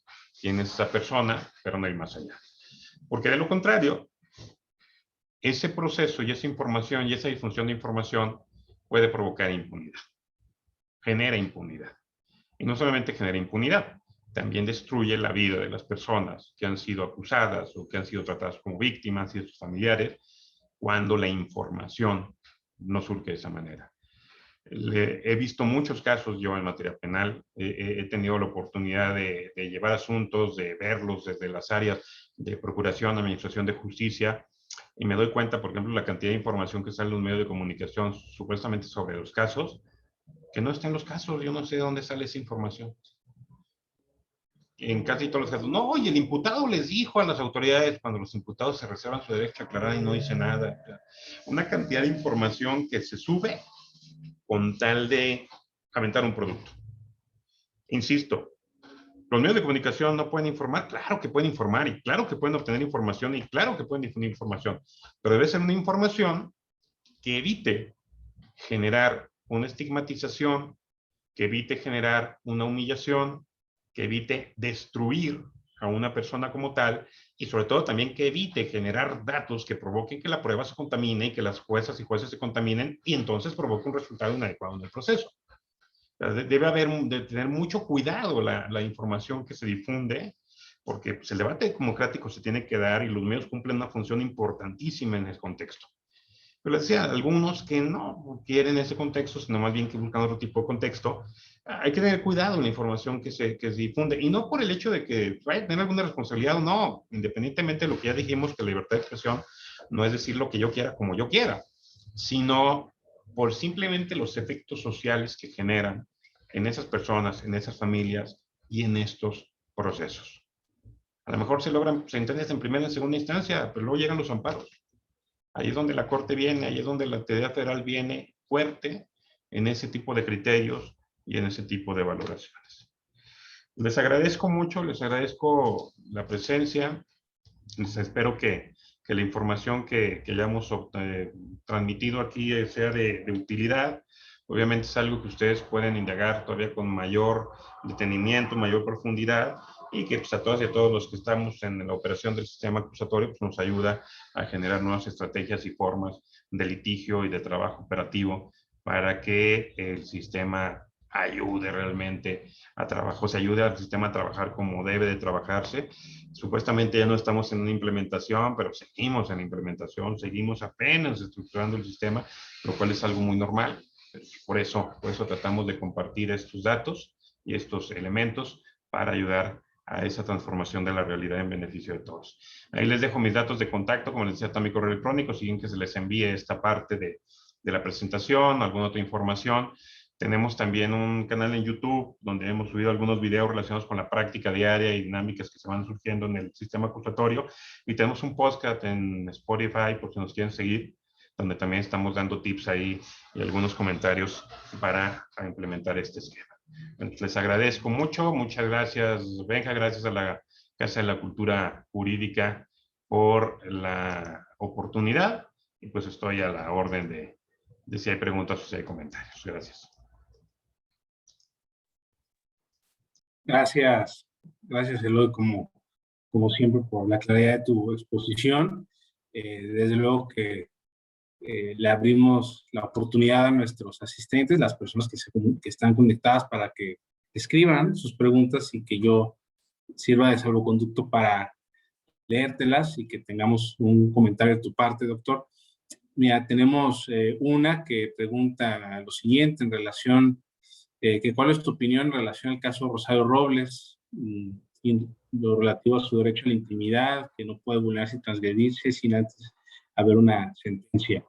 quién es esa persona, pero no ir más allá. Porque de lo contrario, ese proceso y esa información y esa difusión de información puede provocar impunidad. Genera impunidad. Y no solamente genera impunidad, también destruye la vida de las personas que han sido acusadas o que han sido tratadas como víctimas y de sus familiares cuando la información no surge de esa manera. He visto muchos casos yo en materia penal, he tenido la oportunidad de llevar asuntos, de verlos desde las áreas de procuración, administración de justicia, y me doy cuenta, por ejemplo, la cantidad de información que sale en los medios de comunicación supuestamente sobre los casos, que no está en los casos. Yo no sé de dónde sale esa información. En casi todos los casos, no, oye, el imputado les dijo a las autoridades, cuando los imputados se reservan su derecho a aclarar y no dice nada. Una cantidad de información que se sube con tal de aventar un producto. Insisto, los medios de comunicación no pueden informar, claro que pueden informar, y claro que pueden obtener información, y claro que pueden difundir información, pero debe ser una información que evite generar una estigmatización, que evite generar una humillación, que evite destruir a una persona como tal, y sobre todo también que evite generar datos que provoquen que la prueba se contamine y que las juezas y jueces se contaminen, y entonces provoque un resultado inadecuado en el proceso. Debe tener mucho cuidado la información que se difunde, porque pues, el debate democrático se tiene que dar y los medios cumplen una función importantísima en ese contexto. Pero les decía, algunos que no quieren ese contexto, sino más bien que buscan otro tipo de contexto, hay que tener cuidado en la información que se difunde. Y no por el hecho de que vaya a tener alguna responsabilidad o no, independientemente de lo que ya dijimos, que la libertad de expresión no es decir lo que yo quiera como yo quiera, sino por simplemente los efectos sociales que generan en esas personas, en esas familias y en estos procesos. A lo mejor se logran sentencias en primera y segunda instancia, pero luego llegan los amparos. Ahí es donde la Corte viene, ahí es donde la autoridad federal viene fuerte en ese tipo de criterios y en ese tipo de valoraciones. Les agradezco mucho, les agradezco la presencia, les espero que la información que hayamos transmitido aquí sea de utilidad. Obviamente es algo que ustedes pueden indagar todavía con mayor detenimiento, mayor profundidad, y que pues, a todas y a todos los que estamos en la operación del sistema acusatorio pues, nos ayuda a generar nuevas estrategias y formas de litigio y de trabajo operativo para que el sistema ayude realmente a trabajar, o sea, ayude al sistema a trabajar como debe de trabajarse. Supuestamente ya no estamos en una implementación, pero seguimos en implementación, seguimos apenas estructurando el sistema, lo cual es algo muy normal. Por eso tratamos de compartir estos datos y estos elementos para ayudar a esa transformación de la realidad en beneficio de todos. Ahí les dejo mis datos de contacto, como les decía, está mi correo electrónico, si quieren que se les envíe esta parte de la presentación, alguna otra información. Tenemos también un canal en YouTube donde hemos subido algunos videos relacionados con la práctica diaria y dinámicas que se van surgiendo en el sistema acusatorio. Y tenemos un podcast en Spotify, por si nos quieren seguir, donde también estamos dando tips ahí y algunos comentarios para implementar este esquema. Entonces, les agradezco mucho. Muchas gracias, Benja. Gracias a la Casa de la Cultura Jurídica por la oportunidad. Y pues estoy a la orden de si hay preguntas o si hay comentarios. Gracias. Gracias Eloy, como siempre, por la claridad de tu exposición. Desde luego que le abrimos la oportunidad a nuestros asistentes, las personas que están conectadas, para que escriban sus preguntas y que yo sirva de salvoconducto para leértelas y que tengamos un comentario de tu parte, doctor. Mira, tenemos una que pregunta lo siguiente en relación, que ¿cuál es tu opinión en relación al caso Rosario Robles, y lo relativo a su derecho a la intimidad, que no puede vulnerarse y transgredirse sin antes haber una sentencia?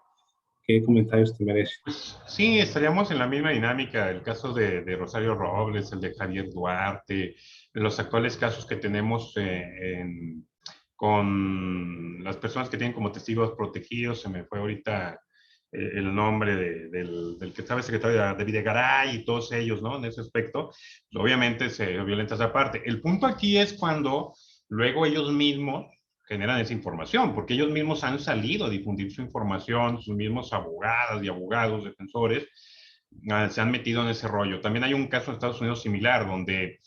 ¿Qué comentarios te merece? Pues sí, estaríamos en la misma dinámica, el caso de Rosario Robles, el de Javier Duarte, los actuales casos que tenemos con las personas que tienen como testigos protegidos. Se me fue ahorita el nombre del que estaba secretario de Videgaray y todos ellos, ¿no? En ese aspecto, obviamente se violenta esa parte. El punto aquí es cuando luego ellos mismos generan esa información, porque ellos mismos han salido a difundir su información, sus mismos abogadas y abogados, defensores, se han metido en ese rollo. También hay un caso en Estados Unidos similar, donde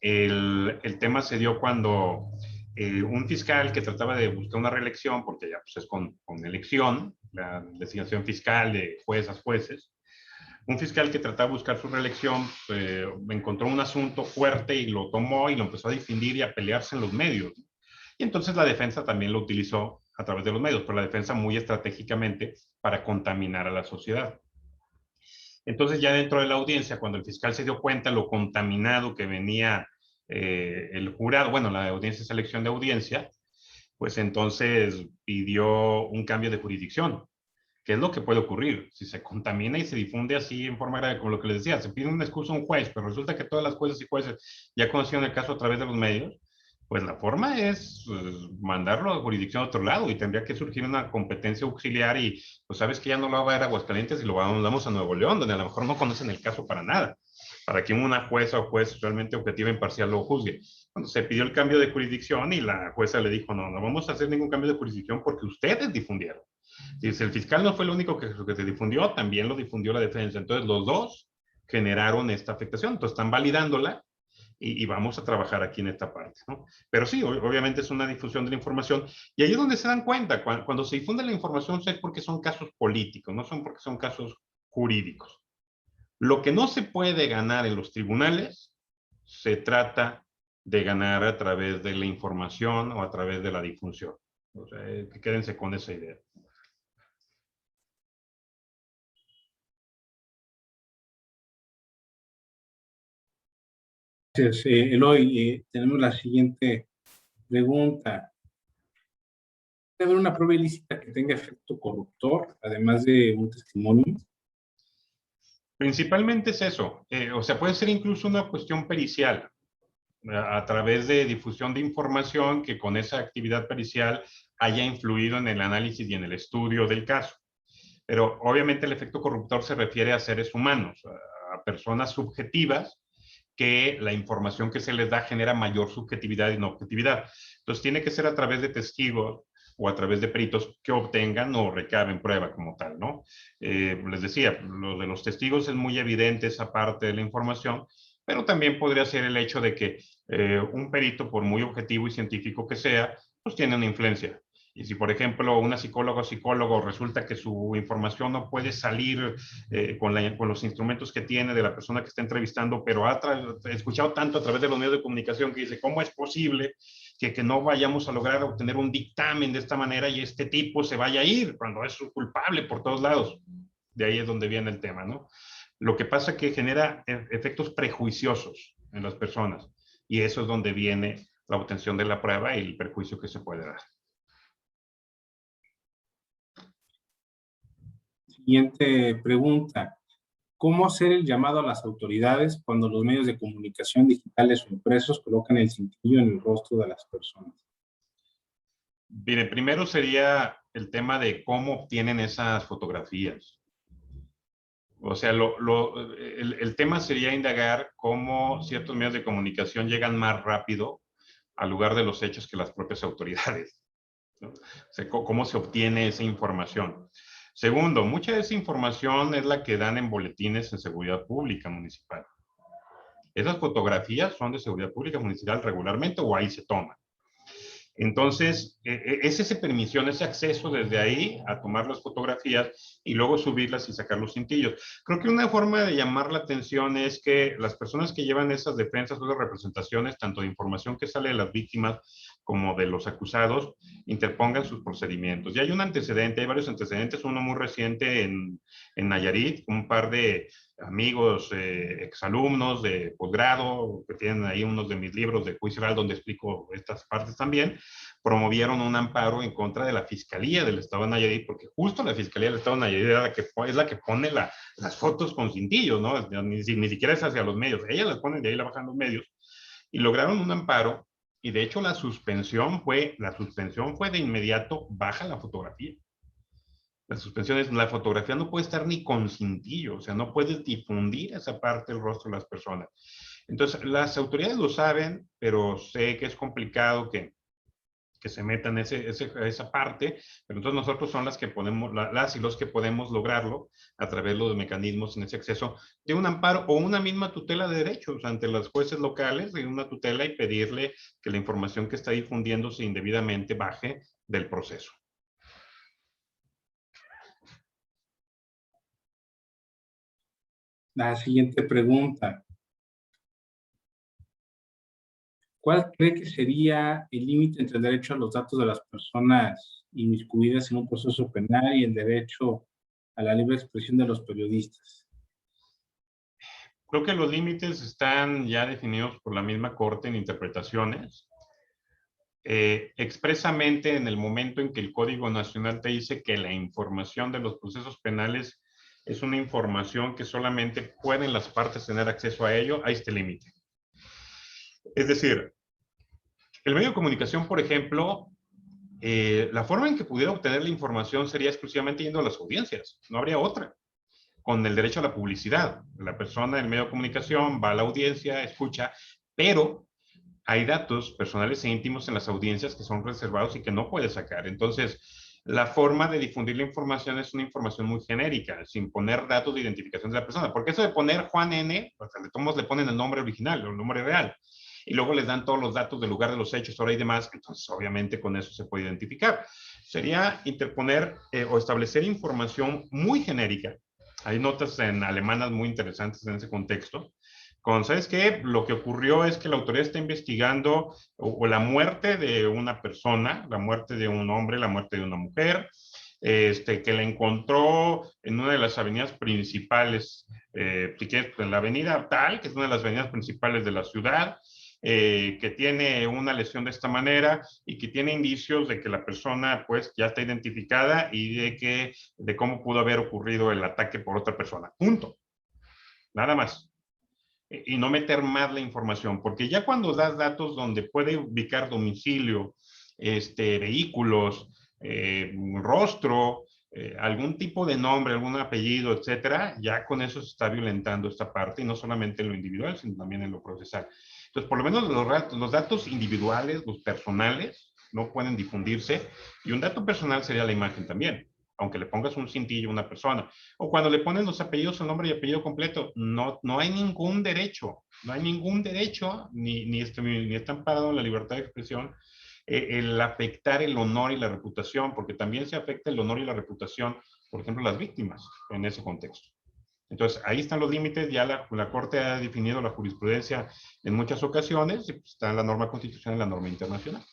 el tema se dio cuando un fiscal que trataba de buscar una reelección, porque ya pues, es con elección, la designación fiscal de juezas, jueces, un fiscal que trataba de buscar su reelección encontró un asunto fuerte y lo tomó y lo empezó a difundir y a pelearse en los medios. Y entonces la defensa también lo utilizó a través de los medios, pero la defensa muy estratégicamente para contaminar a la sociedad. Entonces ya dentro de la audiencia, cuando el fiscal se dio cuenta lo contaminado que venía el jurado, bueno, la audiencia es selección de audiencia, pues entonces pidió un cambio de jurisdicción. ¿Qué es lo que puede ocurrir? Si se contamina y se difunde así en forma grave, como lo que les decía, se pide una excusa a un juez, pero resulta que todas las jueces y jueces ya conocieron el caso a través de los medios, pues la forma es mandarlo a jurisdicción a otro lado y tendría que surgir una competencia auxiliar y pues sabes que ya no lo va a ver a Aguascalientes y lo mandamos a Nuevo León, donde a lo mejor no conocen el caso para nada, para que una jueza o juez realmente objetiva e imparcial lo juzgue. Cuando se pidió el cambio de jurisdicción y la jueza le dijo, no vamos a hacer ningún cambio de jurisdicción porque ustedes difundieron. Si el fiscal no fue el único que se difundió, también lo difundió la defensa. Entonces los dos generaron esta afectación, entonces están validándola y vamos a trabajar aquí en esta parte, ¿no? Pero sí, obviamente es una difusión de la información y ahí es donde se dan cuenta, cuando se difunde la información es porque son casos políticos, no son porque son casos jurídicos. Lo que no se puede ganar en los tribunales, se trata de ganar a través de la información o a través de la difusión. O sea, quédense con esa idea. Gracias, Eloy. Tenemos la siguiente pregunta. ¿Puede haber una prueba ilícita que tenga efecto corruptor, además de un testimonio? Principalmente es eso. O sea, puede ser incluso una cuestión pericial, a través de difusión de información que con esa actividad pericial haya influido en el análisis y en el estudio del caso. Pero obviamente el efecto corruptor se refiere a seres humanos, a personas subjetivas, que la información que se les da genera mayor subjetividad y no objetividad. Entonces tiene que ser a través de testigos o a través de peritos que obtengan o recaben prueba como tal, ¿no? Les decía, lo de los testigos es muy evidente esa parte de la información, pero también podría ser el hecho de que un perito, por muy objetivo y científico que sea, pues tiene una influencia. Y si, por ejemplo, una psicóloga o psicólogo resulta que su información no puede salir con los instrumentos que tiene de la persona que está entrevistando, pero ha escuchado tanto a través de los medios de comunicación que dice, ¿cómo es posible que no vayamos a lograr obtener un dictamen de esta manera y este tipo se vaya a ir cuando es culpable por todos lados? De ahí es donde viene el tema, ¿no? Lo que pasa es que genera efectos prejuiciosos en las personas y eso es donde viene la obtención de la prueba y el perjuicio que se puede dar. Siguiente pregunta. ¿Cómo hacer el llamado a las autoridades cuando los medios de comunicación digitales o impresos colocan el cintillo en el rostro de las personas? Mire, primero sería el tema de cómo obtienen esas fotografías. O sea, el tema sería indagar cómo ciertos medios de comunicación llegan más rápido al lugar de los hechos que las propias autoridades, ¿no? O sea, cómo se obtiene esa información. Segundo, mucha de esa información es la que dan en boletines en seguridad pública municipal. Esas fotografías son de seguridad pública municipal regularmente o ahí se toman. Entonces, es esa permisión, ese acceso desde ahí a tomar las fotografías y luego subirlas y sacar los cintillos. Creo que una forma de llamar la atención es que las personas que llevan esas defensas o las representaciones, tanto de información que sale de las víctimas como de los acusados, interpongan sus procedimientos. Y hay un antecedente, hay varios antecedentes, uno muy reciente en Nayarit, un par de amigos, exalumnos de posgrado, que tienen ahí unos de mis libros de juicio oral donde explico estas partes también, promovieron un amparo en contra de la Fiscalía del Estado de Nayarit, porque justo la Fiscalía del Estado de Nayarit es la que pone las fotos con cintillos, ¿no? Ni siquiera es hacia los medios, ellas las ponen de ahí, la bajan los medios, y lograron un amparo, y de hecho la suspensión fue de inmediato, baja la fotografía. La suspensión es, la fotografía no puede estar ni con cintillo, o sea, no puedes difundir esa parte del rostro de las personas. Entonces, las autoridades lo saben, pero sé que es complicado que se metan esa parte, pero entonces nosotros son las que podemos, las y los que podemos lograrlo a través de los mecanismos en ese acceso de un amparo o una misma tutela de derechos ante los jueces locales, de una tutela y pedirle que la información que está difundiéndose indebidamente baje del proceso. La siguiente pregunta. ¿Cuál cree que sería el límite entre el derecho a los datos de las personas inmiscuidas en un proceso penal y el derecho a la libre expresión de los periodistas? Creo que los límites están ya definidos por la misma Corte en interpretaciones. Expresamente en el momento en que el Código Nacional te dice que la información de los procesos penales es una información que solamente pueden las partes tener acceso a ello, ahí está el límite. Es decir, el medio de comunicación, por ejemplo, la forma en que pudiera obtener la información sería exclusivamente yendo a las audiencias, no habría otra. Con el derecho a la publicidad, la persona del medio de comunicación va a la audiencia, escucha, pero hay datos personales e íntimos en las audiencias que son reservados y que no puede sacar. Entonces, la forma de difundir la información es una información muy genérica, sin poner datos de identificación de la persona. Porque eso de poner Juan N, o sea, todos le ponen el nombre original, el nombre real, y luego les dan todos los datos del lugar de los hechos, hora y demás, entonces obviamente con eso se puede identificar. Sería interponer o establecer información muy genérica. Hay notas en alemanas muy interesantes en ese contexto, ¿sabes qué? Lo que ocurrió es que la autoridad está investigando o la muerte de una persona, la muerte de un hombre, la muerte de una mujer, que la encontró en una de las avenidas principales, en la avenida tal, que es una de las avenidas principales de la ciudad, que tiene una lesión de esta manera y que tiene indicios de que la persona pues ya está identificada y de cómo pudo haber ocurrido el ataque por otra persona. Punto. Nada más. Y no meter más la información, porque ya cuando das datos donde puede ubicar domicilio, vehículos, rostro, algún tipo de nombre, algún apellido, etcétera, ya con eso se está violentando esta parte, y no solamente en lo individual, sino también en lo procesal. Entonces, por lo menos los datos individuales, los personales, no pueden difundirse, y un dato personal sería la imagen también. aunque le pongas un cintillo a una persona. O cuando le ponen los apellidos, el nombre y apellido completo, no hay ningún derecho, ni está amparado en la libertad de expresión, el afectar el honor y la reputación, porque también se afecta el honor y la reputación, por ejemplo, las víctimas en ese contexto. Entonces, ahí están los límites, ya la Corte ha definido la jurisprudencia en muchas ocasiones, y pues, está en la norma constitucional y la norma internacional.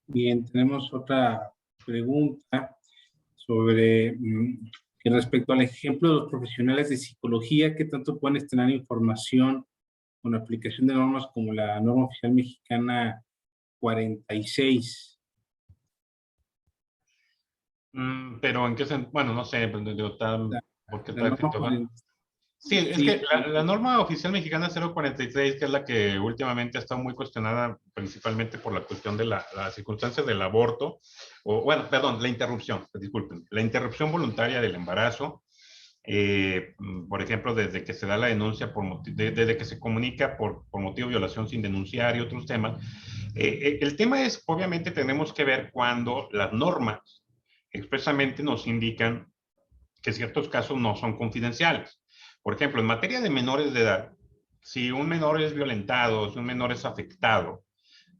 Bien, tenemos otra pregunta sobre que respecto al ejemplo de los profesionales de psicología, ¿qué tanto pueden estrenar información con aplicación de normas como la norma oficial mexicana 46? Pero en qué sentido, bueno, no sé, porque La norma sí, es sí, que la norma oficial mexicana 046, que es la que últimamente ha estado muy cuestionada, principalmente por la cuestión de la circunstancia del aborto, o bueno, perdón, la interrupción, disculpen, la interrupción voluntaria del embarazo, por ejemplo, desde que se da la denuncia, desde que se comunica por motivo de violación sin denunciar y otros temas. El tema es, obviamente, tenemos que ver cuando las normas expresamente nos indican que ciertos casos no son confidenciales. Por ejemplo, en materia de menores de edad, si un menor es violentado, si un menor es afectado,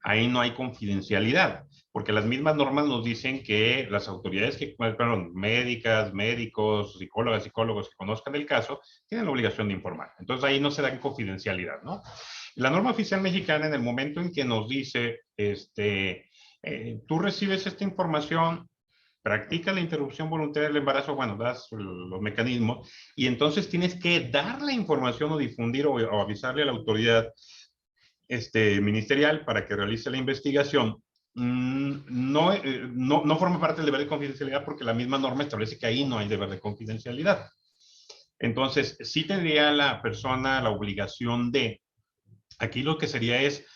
ahí no hay confidencialidad, porque las mismas normas nos dicen que las autoridades médicas, médicos, psicólogos que conozcan el caso, tienen la obligación de informar. Entonces ahí no se da confidencialidad, ¿no? La norma oficial mexicana, en el momento en que nos dice, tú recibes esta información, practica la interrupción voluntaria del embarazo, bueno, das los mecanismos, y entonces tienes que dar la información o difundir o avisarle a la autoridad ministerial para que realice la investigación. No forma parte del deber de confidencialidad porque la misma norma establece que ahí no hay deber de confidencialidad. Entonces, sí tendría la persona la obligación de, aquí lo que sería es,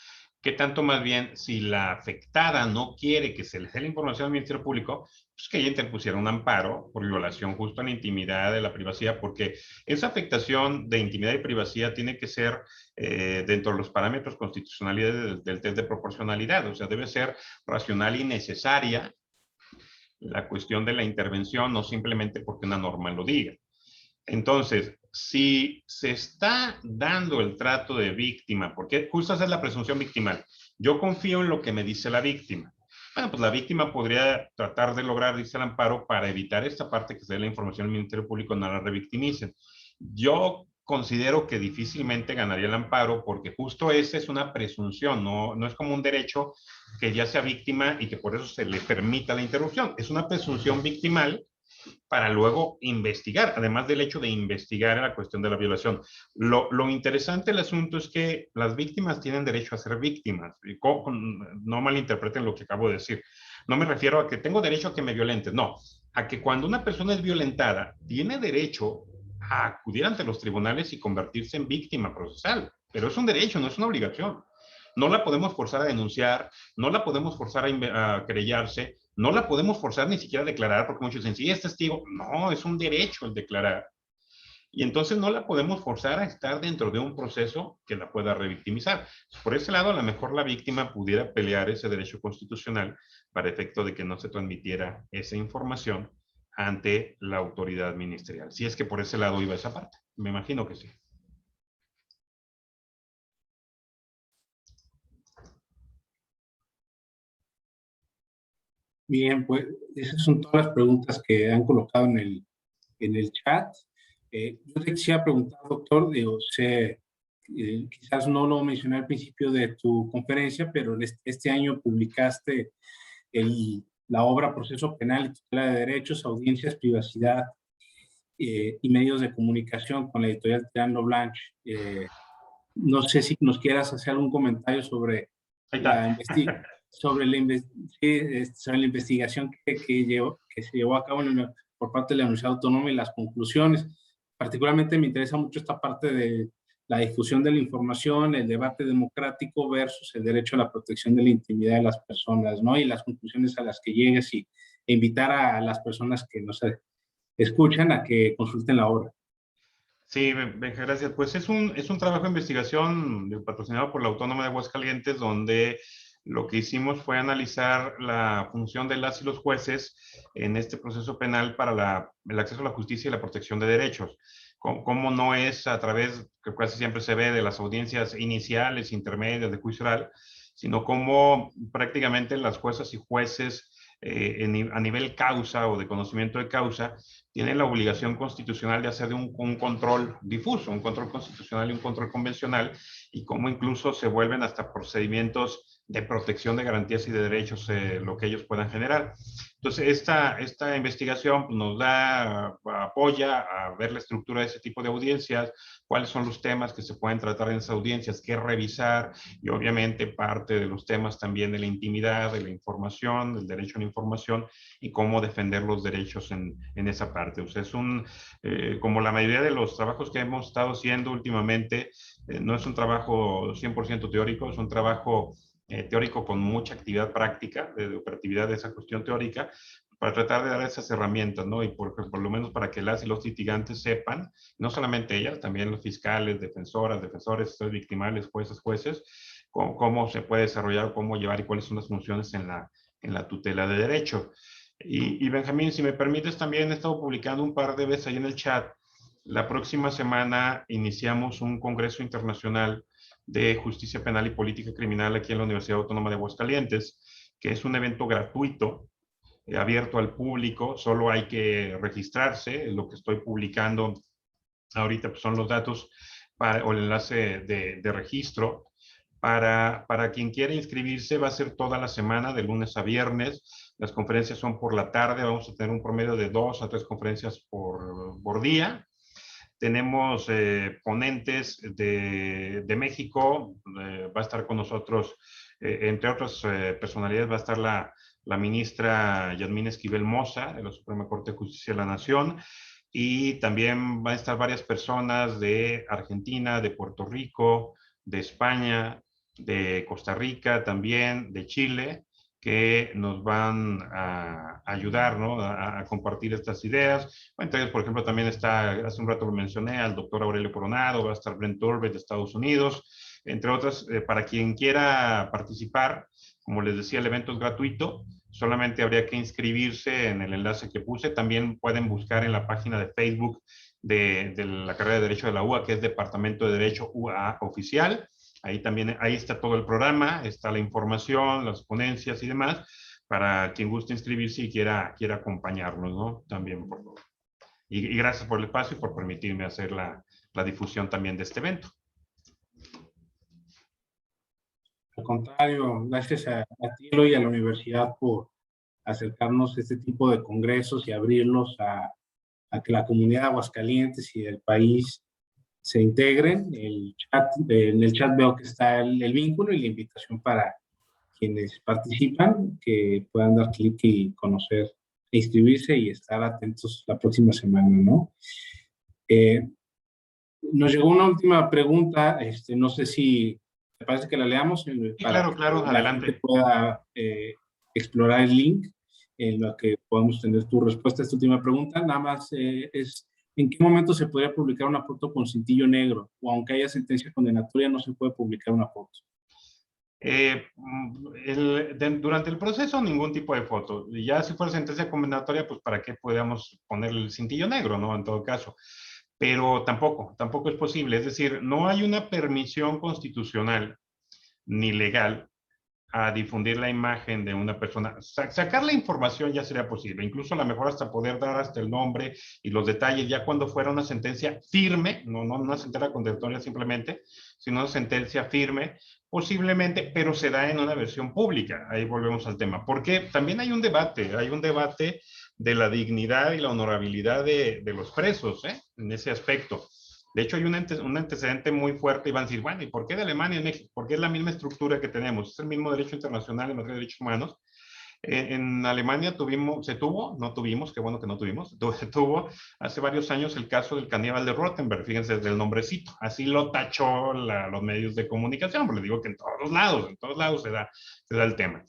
¿qué tanto más bien si la afectada no quiere que se le dé la información al Ministerio Público, pues que ella interpusiera un amparo por violación justo a la intimidad de la privacidad, porque esa afectación de intimidad y privacidad tiene que ser dentro de los parámetros constitucionales del test de proporcionalidad, o sea, debe ser racional y necesaria la cuestión de la intervención, no simplemente porque una norma lo diga. Entonces, si se está dando el trato de víctima, porque justo esa es la presunción victimal, yo confío en lo que me dice la víctima. Bueno, pues la víctima podría tratar de lograr, dice el amparo, para evitar esta parte que se dé la información al Ministerio Público, no la revictimicen. Yo considero que difícilmente ganaría el amparo porque justo esa es una presunción, no es como un derecho que ya sea víctima y que por eso se le permita la interrupción. Es una presunción victimal para luego investigar, además del hecho de investigar la cuestión de la violación. Lo interesante del asunto es que las víctimas tienen derecho a ser víctimas. No malinterpreten lo que acabo de decir. No me refiero a que tengo derecho a que me violenten, no. A que cuando una persona es violentada, tiene derecho a acudir ante los tribunales y convertirse en víctima procesal. Pero es un derecho, no es una obligación. No la podemos forzar a denunciar, no la podemos forzar a querellarse, no la podemos forzar ni siquiera a declarar, porque muchos dicen, sí, es testigo. No, es un derecho el declarar. Y entonces no la podemos forzar a estar dentro de un proceso que la pueda revictimizar. Por ese lado, a lo mejor la víctima pudiera pelear ese derecho constitucional para efecto de que no se transmitiera esa información ante la autoridad ministerial. Si es que por ese lado iba esa parte. Me imagino que sí. Bien, pues esas son todas las preguntas que han colocado en el chat. Yo te quisiera preguntar, doctor, quizás no lo mencioné al principio de tu conferencia, pero este año publicaste la obra Proceso Penal y Tutela de Derechos, Audiencias, Privacidad y Medios de Comunicación con la editorial Tirando Blanche. No sé si nos quieras hacer algún comentario sobre Ahí la está. sobre la investigación que se llevó a cabo por parte de la Universidad Autónoma y las conclusiones. Particularmente me interesa mucho esta parte de la difusión de la información, el debate democrático versus el derecho a la protección de la intimidad de las personas, ¿no? Y las conclusiones a las que llegues e invitar a las personas que nos escuchan a que consulten la obra. Sí, Benja, gracias. Pues es un trabajo de investigación patrocinado por la Autónoma de Aguascalientes, donde lo que hicimos fue analizar la función de las y los jueces en este proceso penal para el acceso a la justicia y la protección de derechos. Cómo no es a través, que casi siempre se ve, de las audiencias iniciales, intermedias, de juicio oral, sino cómo prácticamente las juezas y jueces a nivel causa o de conocimiento de causa tienen la obligación constitucional de hacer un control difuso, un control constitucional y un control convencional, y cómo incluso se vuelven hasta procedimientos de protección de garantías y de derechos, lo que ellos puedan generar. Entonces, esta investigación pues, nos apoya a ver la estructura de ese tipo de audiencias, cuáles son los temas que se pueden tratar en esas audiencias, qué revisar, y obviamente parte de los temas también de la intimidad, de la información, del derecho a la información, y cómo defender los derechos en esa parte. O sea, como la mayoría de los trabajos que hemos estado haciendo últimamente, no es un trabajo 100% teórico, es un trabajo teórico con mucha actividad práctica, de operatividad de esa cuestión teórica, para tratar de dar esas herramientas, ¿no? Y por lo menos para que las y los litigantes sepan, no solamente ellas, también los fiscales, defensoras, defensores, victimales, jueces, cómo se puede desarrollar, cómo llevar y cuáles son las funciones en la tutela de derecho. Y Benjamín, si me permites, también he estado publicando un par de veces ahí en el chat. La próxima semana iniciamos un congreso internacional de justicia penal y política criminal aquí en la Universidad Autónoma de Aguascalientes, que es un evento gratuito, abierto al público, solo hay que registrarse. Lo que estoy publicando ahorita pues, son los datos o el enlace de registro. Para quien quiera inscribirse, va a ser toda la semana, de lunes a viernes. Las conferencias son por la tarde, vamos a tener un promedio de 2 a 3 conferencias por día. Tenemos ponentes de México, va a estar con nosotros, entre otras personalidades, va a estar la ministra Yasmín Esquivel Moza, de la Suprema Corte de Justicia de la Nación, y también van a estar varias personas de Argentina, de Puerto Rico, de España, de Costa Rica también, de Chile, que nos van a ayudar, ¿no? A compartir estas ideas. Entre ellos, por ejemplo, también está, hace un rato lo mencioné, al doctor Aurelio Coronado, va a estar Brent Turbet de Estados Unidos, entre otras, para quien quiera participar. Como les decía, el evento es gratuito, solamente habría que inscribirse en el enlace que puse. También pueden buscar en la página de Facebook de la carrera de Derecho de la UA, que es Departamento de Derecho UA Oficial. Ahí también, ahí está todo el programa, está la información, las ponencias y demás, para quien guste inscribirse y quiera acompañarnos, ¿no? También, por favor. Y gracias por el espacio y por permitirme hacer la difusión también de este evento. Al contrario, gracias a ti, Eloy, y a la universidad por acercarnos a este tipo de congresos y abrirlos a que la comunidad de Aguascalientes y del país se integren. En el chat veo que está el vínculo y la invitación para quienes participan, que puedan dar clic y conocer, e inscribirse y estar atentos la próxima semana, ¿no? Nos llegó una última pregunta, no sé si te parece que la leamos Sí, para claro, claro, que la adelante. gente pueda explorar el link en lo que podamos tener tu respuesta a esta última pregunta. Nada más es, ¿en qué momento se podría publicar una foto con cintillo negro? O aunque haya sentencia condenatoria, no se puede publicar una foto. Durante el proceso, ningún tipo de foto. Y ya si fuera sentencia condenatoria, pues para qué podríamos poner el cintillo negro, ¿no? En todo caso. Pero tampoco es posible. Es decir, no hay una permisión constitucional ni legal a difundir la imagen de una persona. Sacar la información ya sería posible, incluso a lo mejor hasta poder dar hasta el nombre y los detalles, ya cuando fuera una sentencia firme, no una sentencia condenatoria simplemente, sino una sentencia firme, posiblemente, pero se da en una versión pública. Ahí volvemos al tema, porque también hay un debate de la dignidad y la honorabilidad de los presos, en ese aspecto. De hecho, hay un antecedente muy fuerte y van a decir, bueno, ¿y por qué de Alemania y México? Porque es la misma estructura que tenemos, es el mismo derecho internacional en materia de derechos humanos. En Alemania qué bueno que no tuvimos, se tuvo hace varios años el caso del caníbal de Rottenberg, fíjense del nombrecito, así lo tachó los medios de comunicación, pero les digo que en todos lados se da el tema.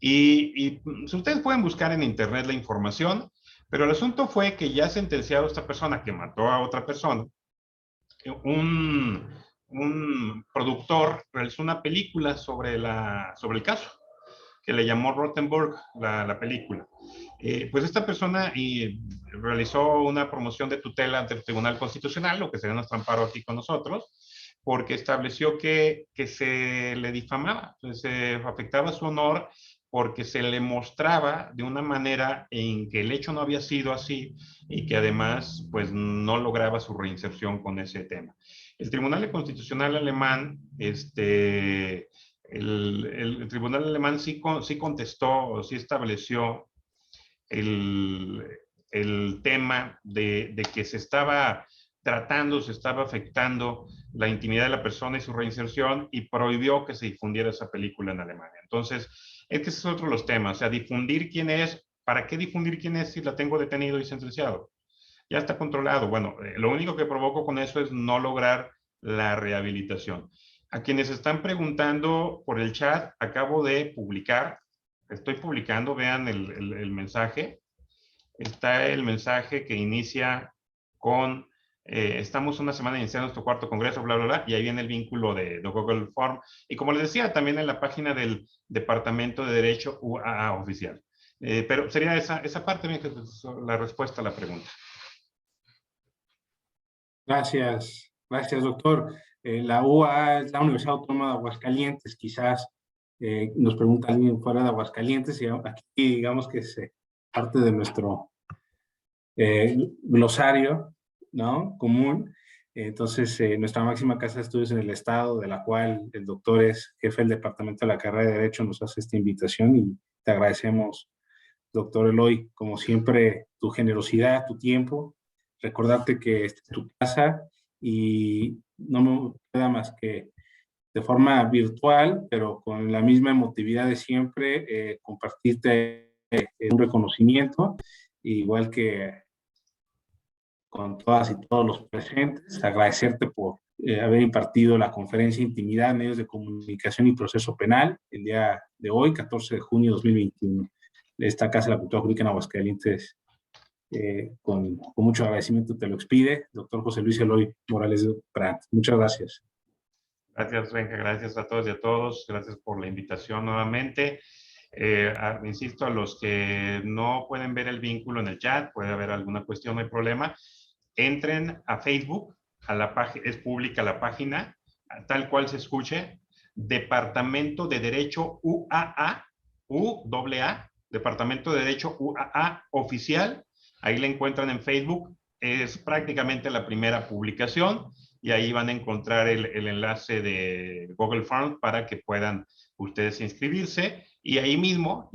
Y ustedes pueden buscar en internet la información, pero el asunto fue que ya sentenciado a esta persona que mató a otra persona, un productor realizó una película sobre el caso, que le llamó Rothenberg la película. Pues esta persona realizó una promoción de tutela ante el Tribunal Constitucional, lo que sería nuestro amparo aquí con nosotros, porque estableció que se le difamaba, se afectaba su honor porque se le mostraba de una manera en que el hecho no había sido así y que además pues no lograba su reinserción con ese tema. El Tribunal Constitucional alemán, el Tribunal alemán sí contestó, sí estableció el tema de que se estaba tratando, se estaba afectando la intimidad de la persona y su reinserción, y prohibió que se difundiera esa película en Alemania. Entonces, es que ese es otro de los temas, o sea, difundir quién es. ¿Para qué difundir quién es si la tengo detenido y sentenciado? Ya está controlado. Bueno, lo único que provoco con eso es no lograr la rehabilitación. A quienes están preguntando por el chat, acabo de publicar, estoy publicando, vean el mensaje. Está el mensaje que inicia con estamos una semana iniciando nuestro cuarto congreso, bla, bla, bla, y ahí viene el vínculo de Google Form. Y como les decía, también en la página del Departamento de Derecho UAA oficial. Pero sería esa parte, la respuesta a la pregunta. Gracias, gracias, doctor. La UAA es la Universidad Autónoma de Aguascalientes. Quizás nos pregunta alguien fuera de Aguascalientes, y aquí digamos que es parte de nuestro glosario, ¿no? Común. Entonces, nuestra máxima casa de estudios en el estado, de la cual el doctor es jefe del departamento de la carrera de Derecho, nos hace esta invitación y te agradecemos, doctor Eloy, como siempre, tu generosidad, tu tiempo. Recordarte que esta es tu casa y no me queda más que de forma virtual, pero con la misma emotividad de siempre, compartirte un reconocimiento, igual que con todas y todos los presentes, agradecerte por haber impartido la conferencia Intimidad, Medios de Comunicación y Proceso Penal el día de hoy, 14 de junio de 2021. Esta Casa de la Cultura Jurídica en Aguascalientes, con mucho agradecimiento te lo expide, doctor José Luis Eloy Morales Prat. Muchas gracias. Gracias, Benja, gracias a todos y a todos, gracias por la invitación nuevamente. Insisto, a los que no pueden ver el vínculo en el chat, puede haber alguna cuestión, no hay problema, entren a Facebook, es pública la página, tal cual se escuche, Departamento de Derecho UAA, UAA, Departamento de Derecho UAA oficial, ahí la encuentran en Facebook, es prácticamente la primera publicación, y ahí van a encontrar el enlace de Google Forms para que puedan ustedes inscribirse, y ahí mismo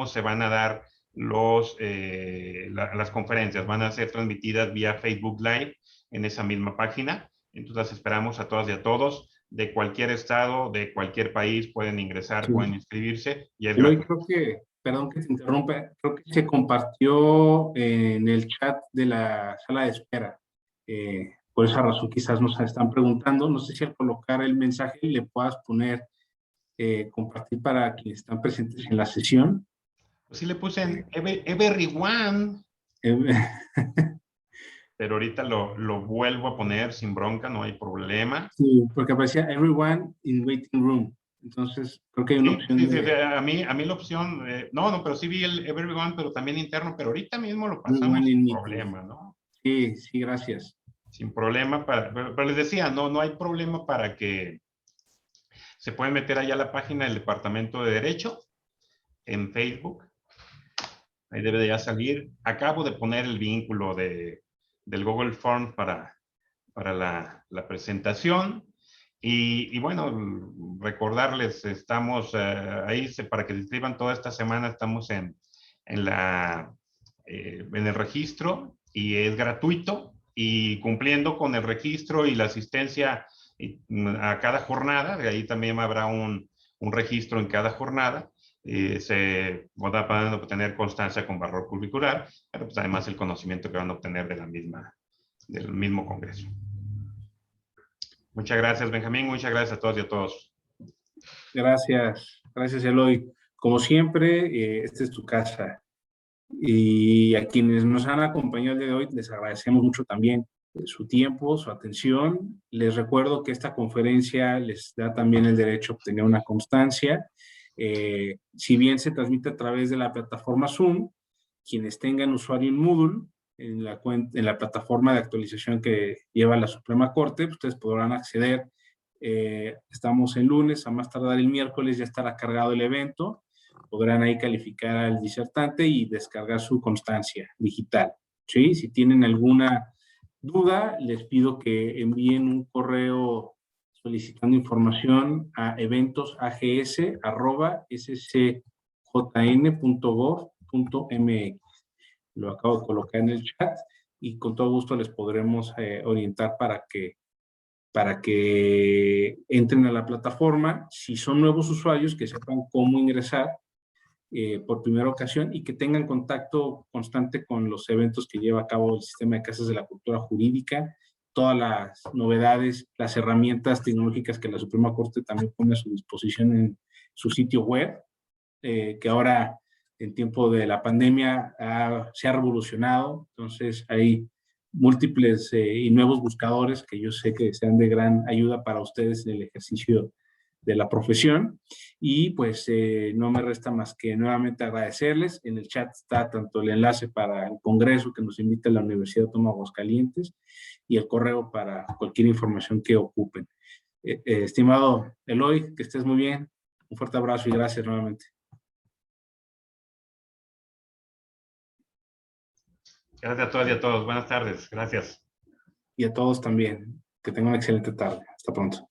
se van a dar las conferencias, van a ser transmitidas vía Facebook Live en esa misma página. Entonces las esperamos a todas y a todos, de cualquier estado, de cualquier país, pueden ingresar, sí, pueden inscribirse, y es gratuito. Creo que, perdón que te interrumpa, creo que se compartió en el chat de la sala de espera. Por esa razón quizás nos están preguntando. No sé si al colocar el mensaje le puedas poner compartir para quienes están presentes en la sesión. Pues sí le puse en everyone. Pero ahorita lo vuelvo a poner sin bronca, no hay problema. Sí, porque aparecía everyone in waiting room. Entonces, creo que hay una opción. Sí, a mí la opción, no, pero sí vi el everyone, pero también interno, pero ahorita mismo lo pasamos sin problema, ¿no? Sí, sí, gracias. Sin problema, pero les decía, no hay problema para que se pueden meter allá a la página del Departamento de Derecho en Facebook. Ahí debe de ya salir. Acabo de poner el vínculo del Google Form para la presentación. Y bueno, recordarles, estamos ahí para que se inscriban toda esta semana, estamos en el registro, y es gratuito, y cumpliendo con el registro y la asistencia a cada jornada, de ahí también habrá un registro en cada jornada. Se van a obtener constancia con valor curricular, pero pues además el conocimiento que van a obtener del mismo congreso. Muchas gracias, Benjamín. Muchas gracias a todos y a todos. Gracias. Gracias, Eloy. Como siempre, esta es tu casa. Y a quienes nos han acompañado el día de hoy, les agradecemos mucho también su tiempo, su atención. Les recuerdo que esta conferencia les da también el derecho a obtener una constancia. Si bien se transmite a través de la plataforma Zoom, quienes tengan usuario en Moodle, en la plataforma de actualización que lleva la Suprema Corte, ustedes podrán acceder. Estamos el lunes, a más tardar el miércoles ya estará cargado el evento. Podrán ahí calificar al disertante y descargar su constancia digital. ¿Sí? Si tienen alguna duda, les pido que envíen un correo solicitando información a eventos@scjn.gov.mx. Lo acabo de colocar en el chat y con todo gusto les podremos orientar para que entren a la plataforma. Si son nuevos usuarios, que sepan cómo ingresar por primera ocasión y que tengan contacto constante con los eventos que lleva a cabo el Sistema de Casas de la Cultura Jurídica, todas las novedades, las herramientas tecnológicas que la Suprema Corte también pone a su disposición en su sitio web, que ahora en tiempo de la pandemia se ha revolucionado. Entonces hay múltiples y nuevos buscadores que yo sé que sean de gran ayuda para ustedes en el ejercicio de la profesión. Y pues no me resta más que nuevamente agradecerles. En el chat está tanto el enlace para el congreso que nos invita a la Universidad Autónoma de Aguascalientes y el correo para cualquier información que ocupen. Estimado Eloy, que estés muy bien. Un fuerte abrazo y gracias nuevamente. Gracias a todas y a todos. Buenas tardes. Gracias. Y a todos también. Que tengan una excelente tarde. Hasta pronto.